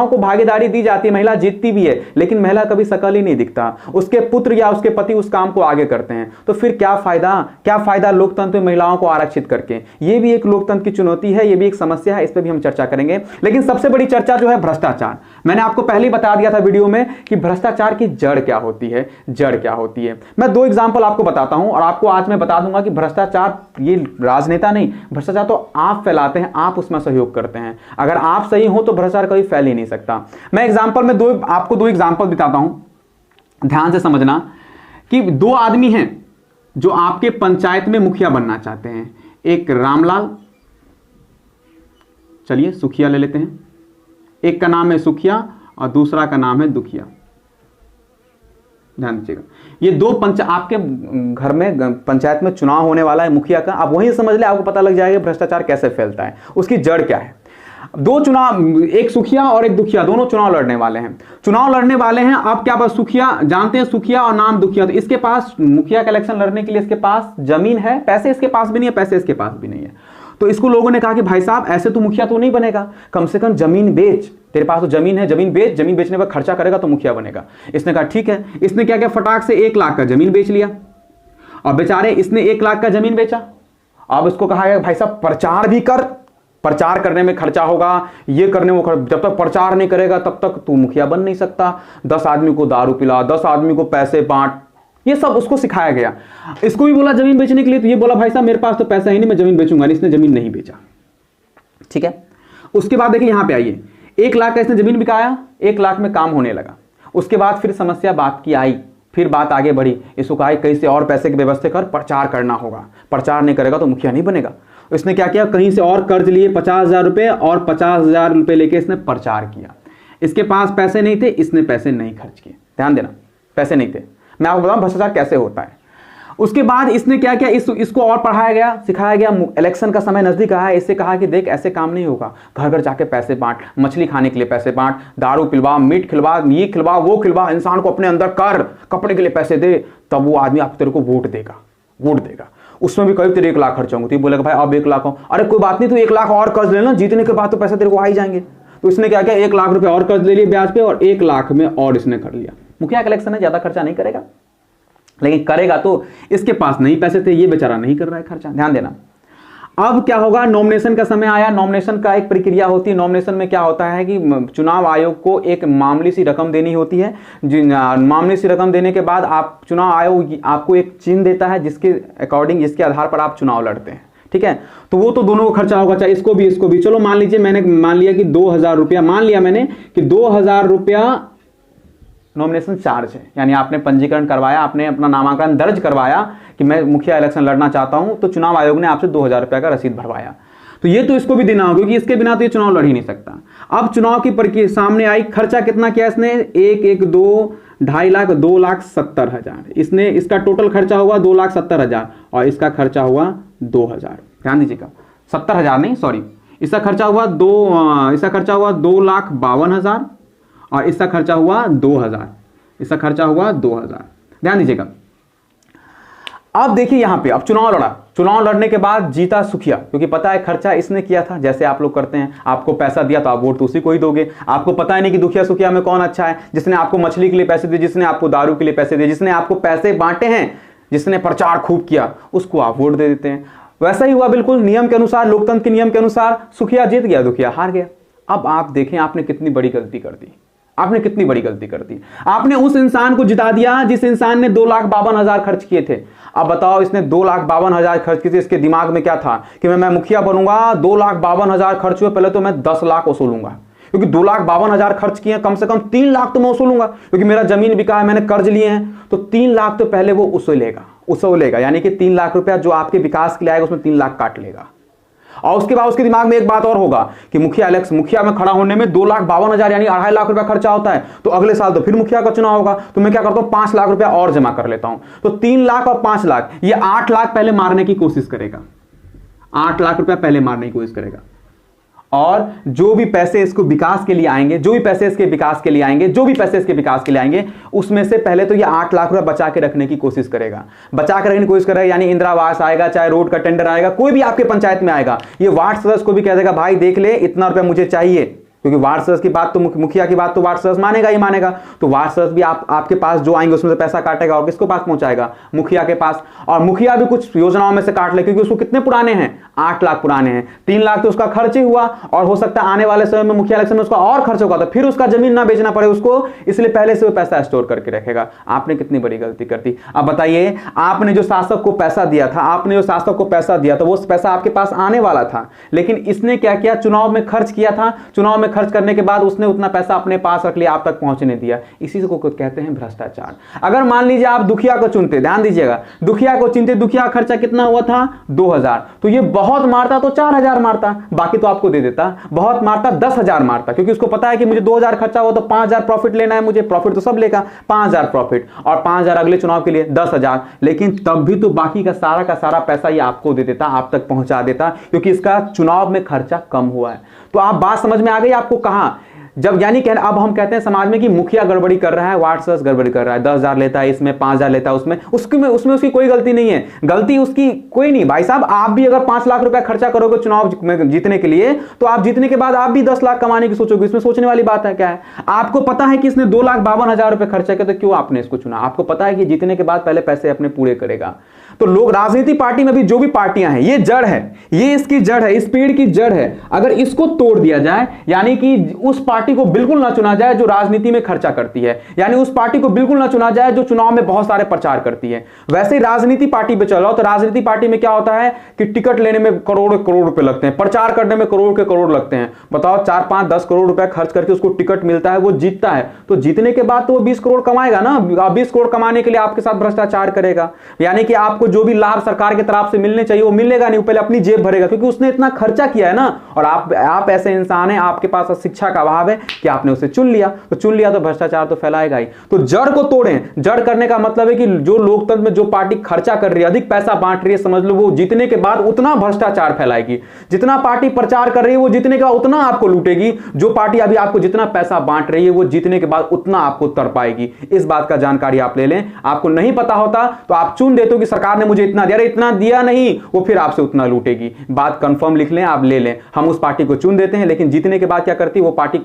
को भागीदारी दी जाती है, महिला जीतती भी है, लेकिन महिला कभी शकल ही नहीं दिखता, उसके पुत्र या उसके पति उस काम को आगे करते हैं। तो फिर क्या फायदा लोकतंत्र में महिलाओं को आरक्षित करके। ये भी एक लोकतंत्र की चुनौती है, ये भी एक समस्या है, इस पर भी हम चर्चा करेंगे। लेकिन सबसे बड़ी चर्चा जो है भ्रष्टाचार। मैंने आपको पहले ही बता दिया था वीडियो में कि भ्रष्टाचार की जड़ क्या होती है। मैं 2 एग्जांपल आपको बताता हूं और आपको आज मैं बता दूंगा कि भ्रष्टाचार, ये राजनेता नहीं, भ्रष्टाचार तो आप फैलाते हैं, आप उसमें सहयोग करते हैं। अगर आप सही हो तो भ्रष्टाचार कभी फैल ही नहीं सकता। मैं एग्जांपल में आपको 2 एग्जांपल बताता हूं, ध्यान से समझना कि 2 आदमी हैं जो आपके पंचायत में मुखिया बनना चाहते हैं। एक रामलाल, चलिए सुखिया ले लेते हैं, एक का नाम है सुखिया और दूसरा का नाम है दुखिया। ध्यान दीजिएगा, ये 2 आपके घर में पंचायत में चुनाव होने वाला है मुखिया का। आप वहीं समझ ले, आपको पता लग जाएगा भ्रष्टाचार कैसे फैलता है, उसकी जड़ क्या है। 2 चुनाव, एक सुखिया और एक दुखिया, दोनों चुनाव लड़ने वाले हैं। अब क्या बात, सुखिया जानते हैं, सुखिया और नाम दुखिया, तो इसके पास मुखिया का इलेक्शन लड़ने के लिए इसके पास जमीन है, पैसे इसके पास भी नहीं है, पैसे इसके पास भी नहीं है। तो इसको लोगों ने कहा कि भाई साहब ऐसे तो मुखिया तो नहीं बनेगा, कम से कम जमीन बेच, तेरे पास तो जमीन है, जमीन बेच, जमीन बेचने पर खर्चा करेगा तो मुखिया बनेगा। इसने कहा ठीक है। इसने क्या किया, फटाक से 1 लाख का जमीन बेच लिया और बेचारे इसने 1 लाख का जमीन बेचा। अब इसको कहा गया भाई साहब प्रचार भी कर, प्रचार करने में खर्चा होगा, ये करने में जब तक प्रचार नहीं करेगा तब तक तू मुखिया बन नहीं सकता। 10 आदमी को दारू पिला, 10 आदमी को पैसे बांट, ये सब उसको सिखाया गया। इसको भी बोला जमीन बेचने के लिए, तो ये बोला भाई साहब मेरे पास तो पैसा ही नहीं, मैं जमीन बेचूंगा। इसने जमीन नहीं बेचा, ठीक है। उसके बाद देखिए यहां पे आइए, 1 लाख का इसने जमीन बिकाया, 1 लाख में काम होने लगा। उसके बाद फिर समस्या बात की आई, फिर बात आगे बढ़ी, इसको कहा कहीं से और पैसे की व्यवस्था कर, प्रचार करना होगा, प्रचार नहीं करेगा तो मुखिया नहीं बनेगा। इसने क्या किया, कहीं से और कर्ज लिए 50,000 रुपए और 50,000 रुपए लेके इसने प्रचार किया। इसके पास पैसे नहीं थे, इसने पैसे नहीं खर्च किए। ध्यान देना, पैसे नहीं थे। मैं आपको बताऊं भ्रष्टाचार कैसे होता है। उसके बाद इसने क्या किया, इसको और पढ़ाया गया, सिखाया गया। इलेक्शन का समय नजदीक आया, इससे कहा कि देख ऐसे काम नहीं होगा, घर घर जाके पैसे बांट, मछली खाने के लिए पैसे बांट, दारू पिलवा, मीट खिलवा, ये खिलवा, वो खिलवा, इंसान को अपने अंदर कर, कपड़े के लिए पैसे दे, तब वो आदमी आप तेरे को वोट देगा। उसमें भी करीब तेरे 1 लाख खर्च होंगे, तो ये बोलेगा भाई अब 1 लाख हो, अरे कोई बात नहीं, तो 1 लाख और कर्ज ले लेना, जीतने के बाद तो पैसे तेरे को आ ही जाएंगे। तो इसने क्या किया, 1 लाख रुपए और कर्ज ले लिया ब्याज पे और 1 लाख में और इसने कर लिया। मुखिया का इलेक्शन है, ज्यादा खर्चा नहीं करेगा, लेकिन करेगा तो इसके पास नहीं पैसे थे, ये बेचारा नहीं कर रहा है खर्चा। ध्यान देना। अब क्या होगा, नॉमिनेशन का समय आया। नॉमिनेशन का एक प्रक्रिया होती है। नॉमिनेशन में क्या होता है कि चुनाव आयोग को एक मामूली सी रकम देनी होती है। मामूली सी रकम देने के बाद आप, चुनाव आयोग आपको एक चिन्ह देता है जिसके अकॉर्डिंग, जिसके आधार पर आप चुनाव लड़ते हैं, ठीक है। तो वो तो दोनों को खर्चा होगा, चाहे इसको भी। चलो मान लीजिए, मैंने मान लिया कि 2,000 रुपया, मान लिया मैंने कि 2,000 रुपया नॉमिनेशन चार्ज है, यानी आपने पंजीकरण करवाया, आपने अपना नामांकन दर्ज करवाया कि मैं मुखिया इलेक्शन लड़ना चाहता हूं, तो चुनाव आयोग ने आपसे 2,000 रुपये का रसीद भरवाया। तो ये तो इसको भी देना होगा, क्योंकि इसके बिना तो ये चुनाव लड़ ही नहीं सकता। अब चुनाव की प्रक्रिया सामने आई, खर्चा कितना किया इसने, 2.5 लाख, 2,70,000। इसका टोटल खर्चा हुआ 2,70,000 और इसका खर्चा हुआ 2,000। ध्यान दीजिएगा, 70,000 नहीं, सॉरी, इसका खर्चा हुआ 2,52,000 और इसका खर्चा हुआ 2,000। ध्यान दीजिएगा। अब देखिए यहां पे, अब चुनाव लड़ा, चुनाव लड़ने के बाद जीता सुखिया, क्योंकि पता है खर्चा इसने किया था। जैसे आप लोग करते हैं, आपको पैसा दिया तो आप वोट तो उसी को ही दोगे। आपको पता है नहीं कि दुखिया सुखिया में कौन अच्छा है, जिसने आपको मछली के लिए पैसे दिए, जिसने आपको दारू के लिए पैसे दिए, जिसने आपको पैसे बांटे हैं, जिसने प्रचार खूब किया, उसको आप वोट दे देते हैं। वैसा ही हुआ बिल्कुल नियम के अनुसार, लोकतंत्र के नियम के अनुसार। सुखिया जीत गया, दुखिया हार गया। अब आप देखें आपने कितनी बड़ी गलती कर दी, आपने कितनी बड़ी गलती कर दी। आपने उस इंसान को जिता दिया जिस इंसान ने 2,52,000 खर्च किए थे। अब बताओ, इसने 2,52,000 खर्च किए थे, इसके दिमाग में क्या था कि मैं मुखिया बनूंगा, 2,52,000 खर्च हुए, पहले तो मैं 10 लाख वसूलूंगा, क्योंकि 2,52,000 खर्च किए, कम से कम 3 लाख तो मैं वसूलूंगा, क्योंकि मेरा जमीन बिका है, मैंने कर्ज लिए हैं, तो 3 लाख तो पहले वो उसूलेगा। यानी कि 3 लाख रुपया जो आपके विकास के लिए आएगा उसमें 3 लाख काट लेगा। और उसके बाद उसके दिमाग में एक बात और होगा कि मुखिया में खड़ा होने में 2,52,000 यानी 2.5 लाख रुपया खर्चा होता है, तो अगले साल तो फिर मुखिया का चुनाव होगा, तो मैं क्या करता हूं, 5 लाख रुपया और जमा कर लेता हूं। तो 3 लाख और 5 लाख, ये 8 लाख पहले मारने की कोशिश करेगा, 8 लाख रुपया पहले मारने की कोशिश करेगा। और जो भी पैसे इसको विकास के लिए आएंगे, उसमें से पहले तो ये 8 लाख रुपया बचा के रखने की कोशिश करेगा, यानी इंदिरा आवास आएगा, चाहे रोड का टेंडर आएगा, कोई भी आपके पंचायत में आएगा, ये वार्ड सदस्य को भी कह देगा भाई देख ले इतना रुपया मुझे चाहिए, क्योंकि वार्ड सदस्य की बात तो मुखिया की बात तो वार्ड सदस्य मानेगा ही मानेगा। तो वार्ड सदस्य भी आपके पास जो आएंगे उसमें से पैसा काटेगा और किसको पास पहुंचाएगा, मुखिया के पास। और मुखिया भी कुछ योजनाओं में से काट ले, क्योंकि उसको कितने पुराने हैं, 8 लाख पुराने हैं। 3 लाख तो उसका खर्च ही हुआ, और हो सकता है आने वाले समय में मुखिया इलेक्शन में उसका और खर्च होगा, तो फिर उसका जमीन ना बेचना पड़े उसको, इसलिए पहले से वो पैसा स्टोर करके रखेगा। आपने कितनी बड़ी गलती कर दी। अब बताइए, आपने जो शासक को पैसा दिया था, वो पैसा आपके पास आने वाला था, लेकिन इसने क्या किया, चुनाव में खर्च किया था। चुनाव में खर्च करने के बाद उसने उतना पैसा अपने पास रख लिया, आप तक पहुंचने दिया। इसी को कहते हैं भ्रष्टाचार। अगर मान लीजिए आप दुखिया को चुनते, ध्यान दीजिएगा, दुखिया का खर्चा कितना हुआ था, 2,000, तो ये बहुत मारता तो 4,000 मारता, बाकी तो आपको दे देता। बहुत मारता 10,000 मारता, क्योंकि उसको पता है कि मुझे 2,000 खर्चा हुआ तो 5,000 प्रॉफिट लेना है मुझे, प्रॉफिट तो सब लेगा, 5,000 प्रॉफिट और 5,000 अगले चुनाव के लिए 10,000। लेकिन तब भी तो बाकी का सारा पैसा ये आपको दे देता, आप तक पहुंचा देता, क्योंकि इसका चुनाव में खर्चा कम हुआ है। तो आप बात समझ में आ गई आपको कहां, जब यानी कि अब हम कहते हैं समाज में कि मुखिया गड़बड़ी कर रहा है, वार्ड सदस्य गड़बड़ी कर रहा है, 10,000 लेता है इसमें, 5,000 लेता है उसमें उसकी कोई गलती नहीं है, गलती उसकी कोई नहीं। भाई साहब, आप भी अगर 5 लाख रुपया खर्चा करोगे चुनाव में जीतने के लिए, तो आप जीतने के बाद आप भी 10 लाख कमाने की सोचोगे, इसमें सोचने वाली बात है क्या है। आपको पता है कि इसने 2,52,000 रुपए खर्चा किया, तो क्यों आपने इसको चुना। आपको पता है कि जीतने के बाद पहले पैसे अपने पूरे करेगा। तो लोग, राजनीति पार्टी में भी जो भी पार्टियां हैं, ये जड़ है, ये इसकी जड़ है, इस पेड़ की जड़ है। अगर इसको तोड़ दिया जाए, यानी कि उस पार्टी को बिल्कुल ना चुना जाए जो राजनीति में खर्चा करती है, यानी उस पार्टी को बिल्कुल ना चुना जाए जो चुनाव में बहुत सारे प्रचार करती है। वैसे ही राजनीति पार्टी पे चलो, तो राजनीति पार्टी में क्या होता है कि टिकट लेने में करोड़ रुपए लगते हैं, प्रचार करने में करोड़ के करोड़ लगते हैं। बताओ, 4, 5, 10 करोड़ रुपए खर्च करके उसको टिकट मिलता है, वो जीतता है, तो जीतने के बाद तो वो 20 करोड़ कमाएगा ना। 20 करोड़ कमाने के लिए आपके साथ भ्रष्टाचार करेगा, यानी कि आपको जो भी लाभ सरकार की तरफ से मिलने चाहिए वो मिलेगा नहीं, पहले अपनी जेब भरेगा, क्योंकि उसने इतना खर्चा किया है ना। और आप ऐसे इंसान हैं, आपके पास शिक्षा का अभाव है कि आपने उसे चुन लिया, तो भ्रष्टाचार तो फैलाएगा ही। तो जड़ को तोड़ें। जड़ करने का मतलब है कि जो लोकतंत्र में जो पार्टी खर्चा कर रही है, अधिक पैसा बांट रही है, समझ लो वो जीतने के बाद उतना भ्रष्टाचार फैलाएगी। जितना पार्टी प्रचार कर रही है वो जीतने के बाद उतना आपको लूटेगी। जो पार्टी अभी आपको जितना पैसा बांट रही है वो जीतने के बाद उतना आपको तड़पाएगी। इस बात का जानकारी आप ले लें। आपको नहीं पता होता तो आप चुन देते हो कि सरकार ने मुझे इतना दिया, इतना दिया नहीं, वो फिर आपसे उतना लूटेगी। बात कंफर्म लिख लें, आप ले लें। हम उस पार्टी को चुन देते हैं, लेकिन जीतने के बाद क्या करती है वो पार्टी,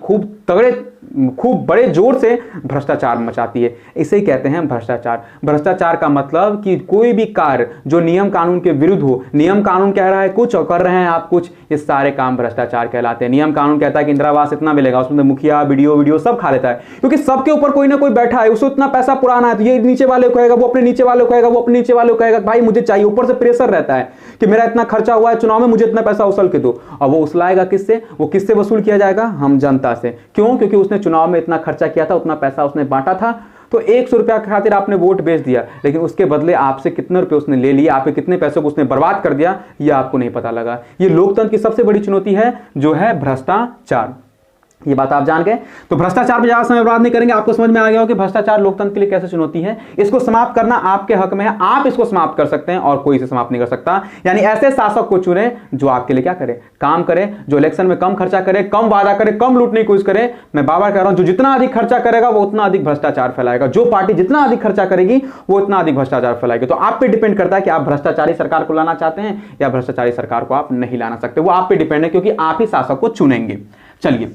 खूब बड़े जोर से भ्रष्टाचार मचाती है। इसे ही कहते हैं भ्रष्टाचार। भ्रष्टाचार का मतलब कि कोई भी कार्य जो नियम कानून के विरुद्ध हो, नियम कानून कह रहा है कुछ और कर रहे हैं आप कुछ, ये सारे काम भ्रष्टाचार कहलाते हैं। नियम कानून कहता है कि इंदिरा आवास इतना मिलेगा, उसमें मुखिया वीडियो सब खा लेता है, क्योंकि सबके ऊपर कोई ना कोई बैठा है, उसको इतना पैसा पुराना है, तो ये नीचे वाले को कहेगा, वो अपने नीचे वाले को कहेगा, वो अपने नीचे वाले को कहेगा भाई मुझे चाहिए। ऊपर से प्रेशर रहता है कि मेरा इतना खर्चा हुआ है चुनाव में, मुझे इतना पैसा उछल के दो। और वो उछलाएगा किससे, वो किससे वसूल किया जाएगा, हम जनता से। क्यों? क्योंकि उसने चुनाव में इतना खर्चा किया था, उतना पैसा उसने बांटा था। तो 100 रुपया के खातिर आपने वोट बेच दिया, लेकिन उसके बदले आपसे कितने रुपए उसने ले लिए, आपके कितने पैसों को उसने बर्बाद कर दिया, ये आपको नहीं पता लगा। ये लोकतंत्र की सबसे बड़ी चुनौती है, जो है भ्रष्टाचार। ये बात आप जान गए। तो भ्रष्टाचार पर ज्यादा समय बर्बाद नहीं करेंगे, आपको समझ में आ गया हो कि भ्रष्टाचार लोकतंत्र के लिए कैसे चुनौती है। इसको समाप्त करना आपके हक में है, आप इसको समाप्त कर सकते हैं और कोई इसे समाप्त नहीं कर सकता। यानी ऐसे शासक को चुने जो आपके लिए क्या करे, काम करे, जो इलेक्शन में कम खर्चा करे, कम वादा करे, कम लूटने की कोशिश करे। मैं बार बार कह रहा हूं, जो जितना अधिक खर्चा करेगा वो उतना अधिक भ्रष्टाचार फैलाएगा, जो पार्टी जितना अधिक खर्चा करेगी वो उतना अधिक भ्रष्टाचार फैलाएगी। तो आप पे डिपेंड करता है कि आप भ्रष्टाचारी सरकार को लाना चाहते हैं या भ्रष्टाचारी सरकार को आप नहीं लाना सकते, वो आप पे डिपेंड है, क्योंकि आप ही शासक को चुनेंगे। चलिए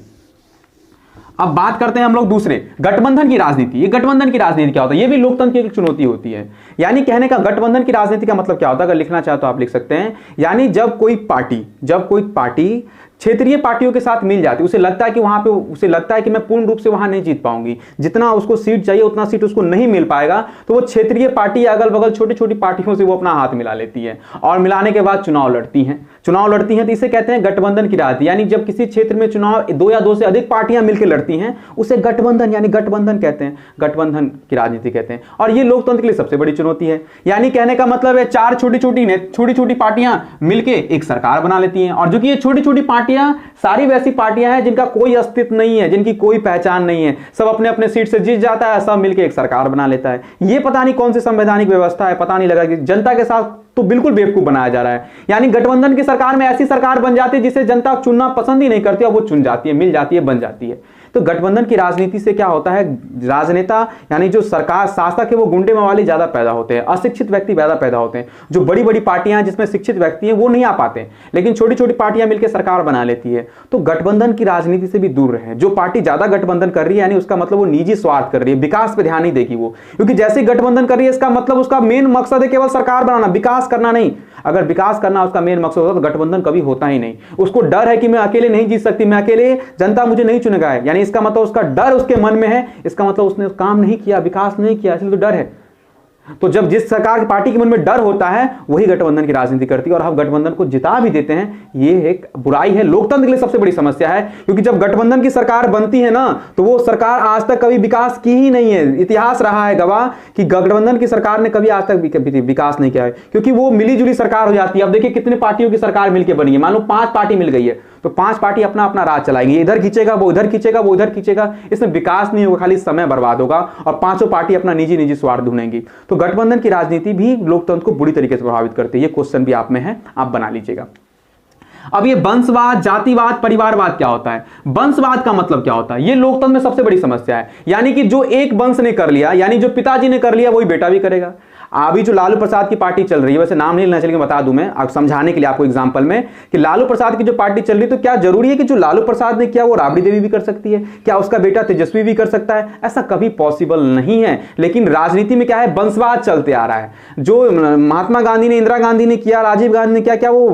अब बात करते हैं हम लोग दूसरे, गठबंधन की राजनीति। ये गठबंधन की राजनीति क्या होता है, ये भी लोकतंत्र की एक चुनौती होती है। यानी कहने का गठबंधन की राजनीति का मतलब क्या होता है, अगर लिखना चाहे तो आप लिख सकते हैं। यानी जब कोई पार्टी क्षेत्रीय पार्टियों के साथ मिल जाती है, उसे लगता है कि वहां पे उसे लगता है कि मैं पूर्ण रूप से वहां नहीं जीत पाऊंगी, जितना उसको सीट चाहिए उतना सीट उसको नहीं मिल पाएगा, तो वो क्षेत्रीय पार्टी या अगल बगल छोटी छोटी पार्टियों से वो अपना हाथ मिला लेती है और मिलाने के बाद चुनाव लड़ती हैं। तो इसे कहते हैं गठबंधन की राजनीति। यानी जब किसी क्षेत्र में चुनाव दो या दो से अधिक पार्टियां मिलकर लड़ती हैं उसे गठबंधन यानी गठबंधन कहते हैं, गठबंधन की राजनीति कहते हैं। और ये लोकतंत्र के लिए सबसे बड़ी चुनौती है। यानी कहने का मतलब है चार छोटी छोटी पार्टियां मिलकर एक सरकार बना लेती हैं, और जो कि ये छोटी छोटी पार्टियां सारी वैसी पार्टियां हैं जिनका कोई अस्तित्व नहीं है, जिनकी कोई पहचान नहीं है, सब अपने अपने सीट से जीत जाता है, सब मिलकर एक सरकार बना लेता है। ये पता नहीं कौन सी संवैधानिक व्यवस्था है, पता नहीं लगा कि जनता के साथ तो बिल्कुल बेवकूफ बनाया जा रहा है। यानी गठबंधन की सरकार में ऐसी सरकार बन जाती है जिसे जनता चुनना पसंद ही नहीं करती और वो चुन जाती है, मिल जाती है, बन जाती है। तो गठबंधन की राजनीति से क्या होता है, राजनेता यानी जो सरकार शासक है वो गुंडे मवाली ज्यादा पैदा होते हैं, अशिक्षित व्यक्ति ज्यादा पैदा होते हैं। जो बड़ी बड़ी पार्टियां जिसमें शिक्षित व्यक्ति हैं वो नहीं आ पाते, लेकिन छोटी छोटी पार्टियां मिलकर सरकार बना लेती है। तो गठबंधन की राजनीति से भी दूर रहे। जो पार्टी ज्यादा गठबंधन कर रही है यानी उसका मतलब वो निजी स्वार्थ कर रही है, विकास पर ध्यान नहीं देगी वो, क्योंकि जैसे गठबंधन कर रही है इसका मतलब उसका मेन मकसद है केवल सरकार बनाना, विकास करना नहीं। अगर विकास करना उसका मेन मकसद होता तो गठबंधन कभी होता ही नहीं। उसको डर है कि मैं अकेले नहीं जीत सकती, मैं अकेले जनता मुझे नहीं चुनेगा, यानी इसका मतलब उसका डर उसके मन में है, इसका मतलब उसने काम नहीं किया, विकास नहीं किया, इसलिए तो डर है। तो जब जिस सरकार की पार्टी के मन में डर होता है वही गठबंधन की राजनीति करती है, और हम गठबंधन को जिता भी देते हैं। ये एक बुराई है, लोकतंत्र के लिए सबसे बड़ी समस्या है, क्योंकि जब गठबंधन की सरकार बनती है ना तो वो सरकार आज तक कभी विकास की ही नहीं है। इतिहास रहा है गवाह कि गठबंधन की सरकार ने कभी आज तक विकास नहीं किया है, क्योंकि वो मिलीजुली सरकार हो जाती है। अब देखिए कितने पार्टियों की सरकार मिलकर बनी है, मान लो 5 पार्टी मिल गई है तो 5 पार्टी अपना अपना राज चलाएंगे, इधर खींचेगा वो उधर खींचेगा वो उधर खींचेगा, इसमें विकास नहीं होगा, खाली समय बर्बाद होगा और 5 पार्टी अपना निजी स्वार्थ ढूंढेंगी। तो गठबंधन की राजनीति भी लोकतंत्र को बुरी तरीके से प्रभावित करती है। ये क्वेश्चन भी आप में है, आप बना लीजिएगा। अब ये वंशवाद, जातिवाद, परिवारवाद क्या होता है, वंशवाद का मतलब क्या होता है, ये लोकतंत्र में सबसे बड़ी समस्या है। यानी कि जो एक वंश ने कर लिया, यानी जो पिताजी ने कर लिया वही बेटा भी करेगा। अभी जो लालू प्रसाद की पार्टी चल रही है, वैसे नाम नहीं लेना चाहिए, बता दूं मैं आप समझाने के लिए आपको एग्जांपल में, कि लालू प्रसाद की जो पार्टी चल रही है, तो क्या जरूरी है कि जो लालू प्रसाद ने किया वो राबड़ी देवी भी कर सकती है? क्या उसका बेटा तेजस्वी भी कर सकता है? ऐसा कभी पॉसिबल नहीं है। लेकिन राजनीति में क्या है, वंशवाद चलते आ रहा है। जो महात्मा गांधी ने, इंदिरा गांधी ने किया, राजीव गांधी ने क्या वो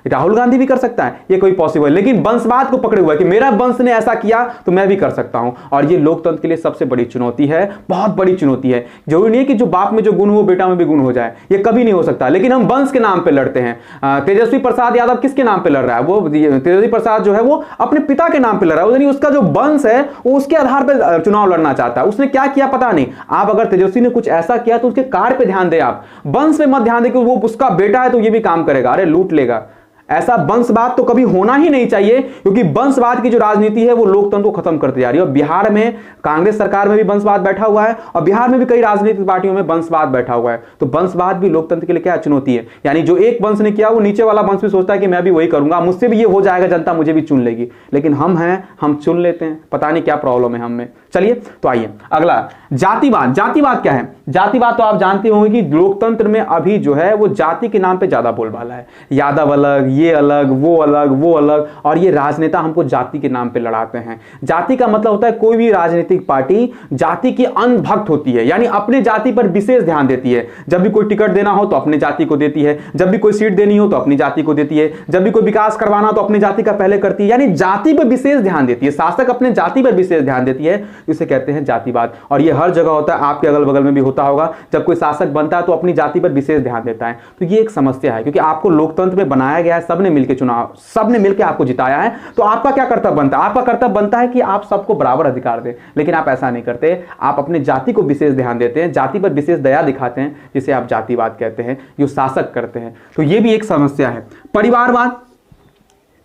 राहुल गांधी भी कर सकता है? ये कोई पॉसिबल, लेकिन वंशवाद को पकड़े हुआ है कि मेरा वंश ने ऐसा किया तो मैं भी कर सकता हूं। और ये लोकतंत्र के लिए सबसे बड़ी चुनौती है, बहुत बड़ी चुनौती है। जरूरी नहीं है कि जो बाप में जो गुण हो बेटा में भी गुण हो जाए, ये कभी नहीं हो सकता। लेकिन हम वंश के नाम पे लड़ते हैं। तेजस्वी प्रसाद यादव किसके नाम पे लड़ रहा है? वो तेजस्वी प्रसाद जो है वो अपने पिता के नाम पे लड़ रहा है, यानी उसका जो वंश है वो उसके आधार पर चुनाव लड़ना चाहता है। उसने क्या किया पता नहीं। आप अगर तेजस्वी ने कुछ ऐसा किया तो उसके कार्य पे ध्यान दे, आप वंश पे मत ध्यान दे कि वो उसका बेटा है तो ये भी काम करेगा, अरे लूट लेगा। ऐसा वंशवाद तो कभी होना ही नहीं चाहिए, क्योंकि वंशवाद की जो राजनीति है वो लोकतंत्र को खत्म करती जा रही है। और बिहार में कांग्रेस सरकार में भी वंशवाद बैठा हुआ है और बिहार में भी कई राजनीतिक पार्टियों में वंशवाद बैठा हुआ है। तो वंशवाद भी लोकतंत्र के लिए क्या चुनौती है। यानी जो एक वंश ने किया वो नीचे वाला वंश भी सोचता है कि मैं भी वही करूंगा, मुझसे भी ये हो जाएगा, जनता मुझे भी चुन लेगी। लेकिन हम हैं, हम चुन लेते हैं, पता नहीं क्या प्रॉब्लम है हम में। चलिए तो आइए अगला, जातिवाद। जातिवाद क्या है? जातिवाद तो आप जानते होंगे कि लोकतंत्र में अभी जो है वो जाति के नाम पे ज्यादा बोलबाला है। यादव अलग, ये अलग, वो अलग, वो अलग, और ये राजनेता हमको जाति के नाम पे लड़ाते हैं। जाति का मतलब होता है कोई भी राजनीतिक पार्टी जाति की अंधभक्त होती है, यानी अपने जाति पर विशेष ध्यान देती है। जब भी कोई टिकट देना हो तो अपने जाति को देती है, जब भी कोई सीट देनी हो तो अपनी जाति को देती है, जब भी कोई विकास करवाना हो तो अपनी जाति का पहले करती है। यानी जाति पर विशेष ध्यान देती है, शासक अपने जाति पर विशेष ध्यान देती है, इसे कहते हैं जातिवाद। और ये हर जगह होता है, आपके अगल बगल में भी होता होगा। जब कोई शासक बनता है तो अपनी जाति पर विशेष ध्यान देता है। तो ये एक समस्या है, क्योंकि आपको लोकतंत्र में बनाया गया है, सबने मिलकर चुनाव, सबने मिलकर आपको जिताया है। तो आपका क्या कर्तव्य बनता है? आपका कर्तव्य बनता है कि आप सबको बराबर अधिकार दें, लेकिन आप ऐसा नहीं करते। आप अपने जाति को विशेष ध्यान देते हैं, जाति पर विशेष दया दिखाते हैं, जिसे आप जातिवाद कहते हैं, जो शासक करते हैं। तो ये भी एक समस्या है। परिवारवाद,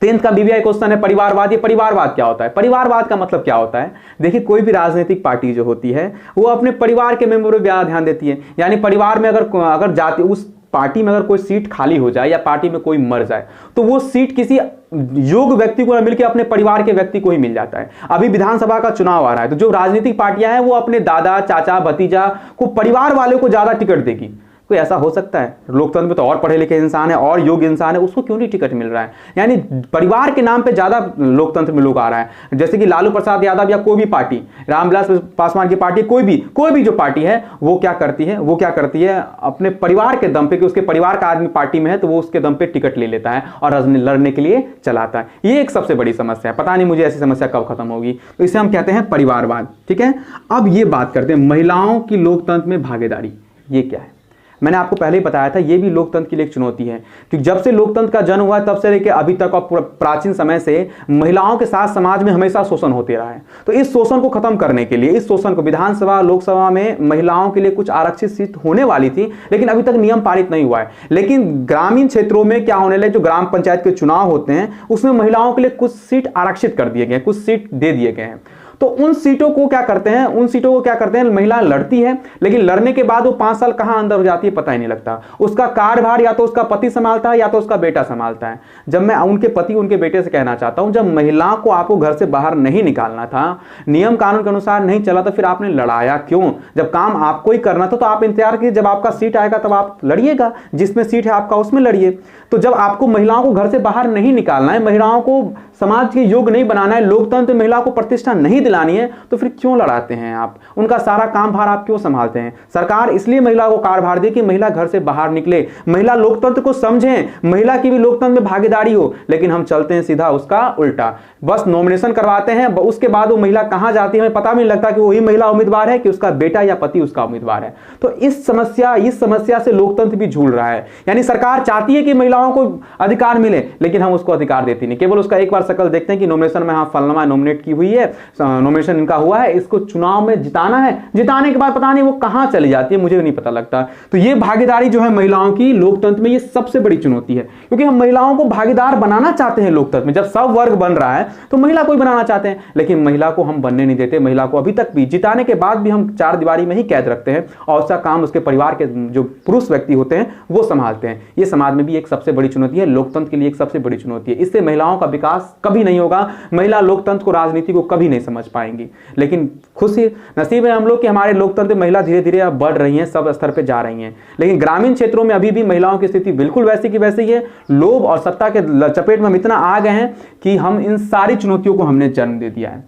10th का बीबीआई क्वेश्चन है परिवारवाद। ये परिवारवाद क्या होता है? परिवारवाद का मतलब क्या होता है? देखिए, कोई भी राजनीतिक पार्टी जो होती है वो अपने परिवार के मेंबर पर ज्यादा ध्यान देती है। यानी परिवार में अगर जाति उस पार्टी में अगर कोई सीट खाली हो जाए या पार्टी में कोई मर जाए तो वो सीट किसी योग्य व्यक्ति को न मिलकर अपने परिवार के व्यक्ति को ही मिल जाता है। अभी विधानसभा का चुनाव आ रहा है तो जो राजनीतिक पार्टियां हैं वो अपने दादा, चाचा, भतीजा को, परिवार वाले को ज्यादा टिकट देगी। कोई ऐसा हो सकता है? लोकतंत्र में तो और पढ़े लिखे इंसान है और योग्य इंसान है, उसको क्यों नहीं टिकट मिल रहा है? यानी परिवार के नाम पे ज्यादा लोकतंत्र में लोग आ रहा है। जैसे कि लालू प्रसाद यादव या कोई भी पार्टी, रामविलास पासवान की पार्टी, कोई भी जो पार्टी है वो क्या करती है अपने परिवार के दम पे, कि उसके परिवार का आदमी पार्टी में है तो वो उसके दम पे टिकट ले लेता है और लड़ने के लिए चलाता है। ये एक सबसे बड़ी समस्या है। पता नहीं मुझे ऐसी समस्या कब खत्म होगी। तो इसे हम कहते हैं परिवारवाद। ठीक है, अब ये बात करते हैं महिलाओं की लोकतंत्र में भागीदारी। ये क्या है? मैंने आपको पहले ही बताया था, ये भी लोकतंत्र की एक चुनौती है, क्योंकि जब से लोकतंत्र का जन्म हुआ तब से लेकर अभी तक और प्राचीन समय से महिलाओं के साथ समाज में हमेशा शोषण होते रहा है। तो इस शोषण को खत्म करने के लिए, इस शोषण को, विधानसभा लोकसभा में महिलाओं के लिए कुछ आरक्षित सीट होने वाली थी लेकिन अभी तक नियम पारित नहीं हुआ है। लेकिन ग्रामीण क्षेत्रों में क्या होने लगे, जो ग्राम पंचायत के चुनाव होते हैं उसमें महिलाओं के लिए कुछ सीट आरक्षित कर दिए गए, कुछ सीट दे दिए गए हैं। तो उन सीटों को क्या करते हैं, महिला लड़ती है लेकिन लड़ने के बाद वो 5 साल कहां अंदर हो जाती है पता ही नहीं लगता। उसका कार्यभार या तो उसका पति संभालता है या तो उसका बेटा संभालता है। जब मैं उनके पति, उनके बेटे से कहना चाहता हूं, जब महिलाओं को आपको घर से बाहर नहीं निकालना था, नियम कानून के अनुसार नहीं चला, तो फिर आपने लड़ाया क्यों? जब काम आपको ही करना था तो आप इंतजार कीजिए, जब आपका सीट आएगा तब आप लड़िएगा, जिसमें सीट है आपका उसमें लड़िए। तो जब आपको महिलाओं को घर से बाहर नहीं निकालना है, महिलाओं को समाज के योग्य नहीं बनाना है, लोकतंत्र में महिला को प्रतिष्ठा नहीं दिलानी है, तो फिर क्यों लड़ाते हैं आप? उनका सारा काम भार आप क्यों संभालते हैं? सरकार इसलिए महिला को कार्यभार दे कि महिला घर से बाहर निकले, महिला लोकतंत्र को समझें, महिला की भी लोकतंत्र में भागीदारी हो। लेकिन हम चलते हैं सीधा उसका उल्टा, बस नॉमिनेशन करवाते हैं, उसके बाद वो महिला कहां जाती है हमें पता भी नहीं लगता कि वही महिला उम्मीदवार है कि उसका बेटा या पति उसका उम्मीदवार है। तो इस समस्या से लोकतंत्र भी झूल रहा है। यानी सरकार चाहती है कि महिलाओं को अधिकार मिले लेकिन हम उसको अधिकार देती नहीं, केवल उसका एक बार शक्ल देखते हैं कि नॉमिनेशन में हाँ फलनमा नॉमिनेट की हुई है, नॉमिनेशन इनका हुआ है, इसको चुनाव में जिताना है, जिताने के बाद पता नहीं वो कहां चली जाती है, मुझे नहीं पता लगता। तो ये भागीदारी जो है महिलाओं की लोकतंत्र में, ये सबसे बड़ी चुनौती है, क्योंकि हम महिलाओं को भागीदार बनाना चाहते हैं लोकतंत्र में। जब सब वर्ग बन रहा है तो महिला को ही बनाना चाहते हैं, लेकिन महिला को हम बनने नहीं देते। महिला को अभी तक भी जिताने के बाद भी हम 4 दीवारी में ही कैद रखते हैं और उसका काम उसके परिवार के जो पुरुष व्यक्ति होते हैं वो संभालते हैं। ये समाज में भी एक सबसे बड़ी चुनौती है, लोकतंत्र के लिए एक सबसे बड़ी चुनौती है। इससे महिलाओं का विकास कभी नहीं होगा, महिला लोकतंत्र को, राजनीति को कभी नहीं समझ पाएंगी। लेकिन खुशी नसीब है हम लोग कि हमारे लोकतंत्र महिला धीरे धीरे अब बढ़ रही हैं, सब स्तर पे जा रही हैं। लेकिन ग्रामीण क्षेत्रों में अभी भी महिलाओं की स्थिति बिल्कुल वैसी की वैसी है। लोभ और सत्ता के चपेट में हम इतना आ गए हैं कि हम इन सारी चुनौतियों को हमने जन्म दे दिया है।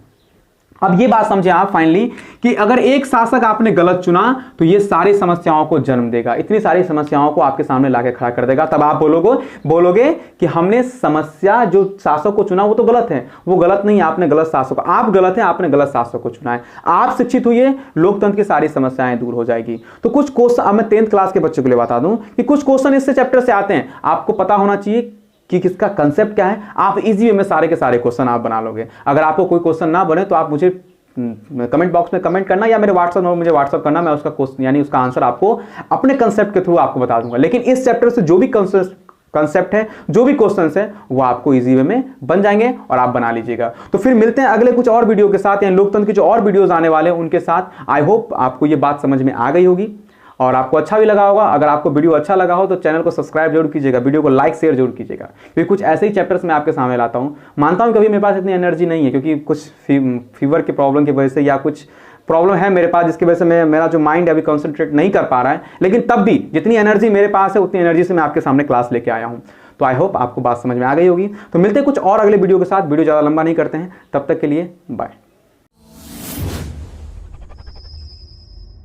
अब ये बात समझे आप फाइनली कि अगर एक शासक आपने गलत चुना तो ये सारी समस्याओं को जन्म देगा, इतनी सारी समस्याओं को आपके सामने लाके खड़ा कर देगा। तब आप बोलोगे कि हमने समस्या, जो शासक को चुना वो तो गलत है, वो गलत नहीं, आपने गलत शासक, आप गलत हैं, आपने गलत शासक को चुना है। आप शिक्षित हुए, लोकतंत्र की सारी समस्याएं दूर हो जाएगी। तो कुछ क्वेश्चन अब मैं 10th क्लास के बच्चों के लिए बता दूं कि कुछ क्वेश्चन इससे चैप्टर से आते हैं, आपको पता होना चाहिए कि किसका कंसेप्ट क्या है। आप इजी वे में सारे के सारे क्वेश्चन आप बना लोगे। अगर आपको कोई क्वेश्चन ना बने तो आप मुझे कमेंट बॉक्स में कमेंट करना या मेरे व्हाट्सएप नंबर मुझे व्हाट्सएप करना, मैं उसका क्वेश्चन यानी उसका आंसर आपको अपने कंसेप्ट के थ्रू आपको बता दूंगा। लेकिन इस चैप्टर से जो भी कंसेप्ट है, जो भी क्वेश्चंस है, वो आपको इजी वे में बन जाएंगे और आप बना लीजिएगा। तो फिर मिलते हैं अगले कुछ और वीडियो के साथ, यानी लोकतंत्र के जो और वीडियोस आने वाले हैं उनके साथ। आई होप आपको ये बात समझ में आ गई होगी और आपको अच्छा भी लगा होगा। अगर आपको वीडियो अच्छा लगा हो तो चैनल को सब्सक्राइब जरूर कीजिएगा, वीडियो को लाइक शेयर जरूर कीजिएगा, क्योंकि कुछ ऐसे ही चैप्टर्स मैं आपके सामने लाता हूं। मानता हूं कभी मेरे पास इतनी एनर्जी नहीं है, क्योंकि कुछ फीवर के प्रॉब्लम की वजह से या कुछ प्रॉब्लम है मेरे पास जिसकी वजह से मेरा जो माइंड अभी कंसंट्रेट नहीं कर पा रहा है। लेकिन तब भी जितनी एनर्जी मेरे पास है उतनी एनर्जी से मैं आपके सामने क्लास लेके आया हूं। तो आई होप आपको बात समझ में आ गई होगी। तो मिलते हैं कुछ और अगले वीडियो के साथ। वीडियो ज़्यादा लंबा नहीं करते हैं, तब तक के लिए बाय।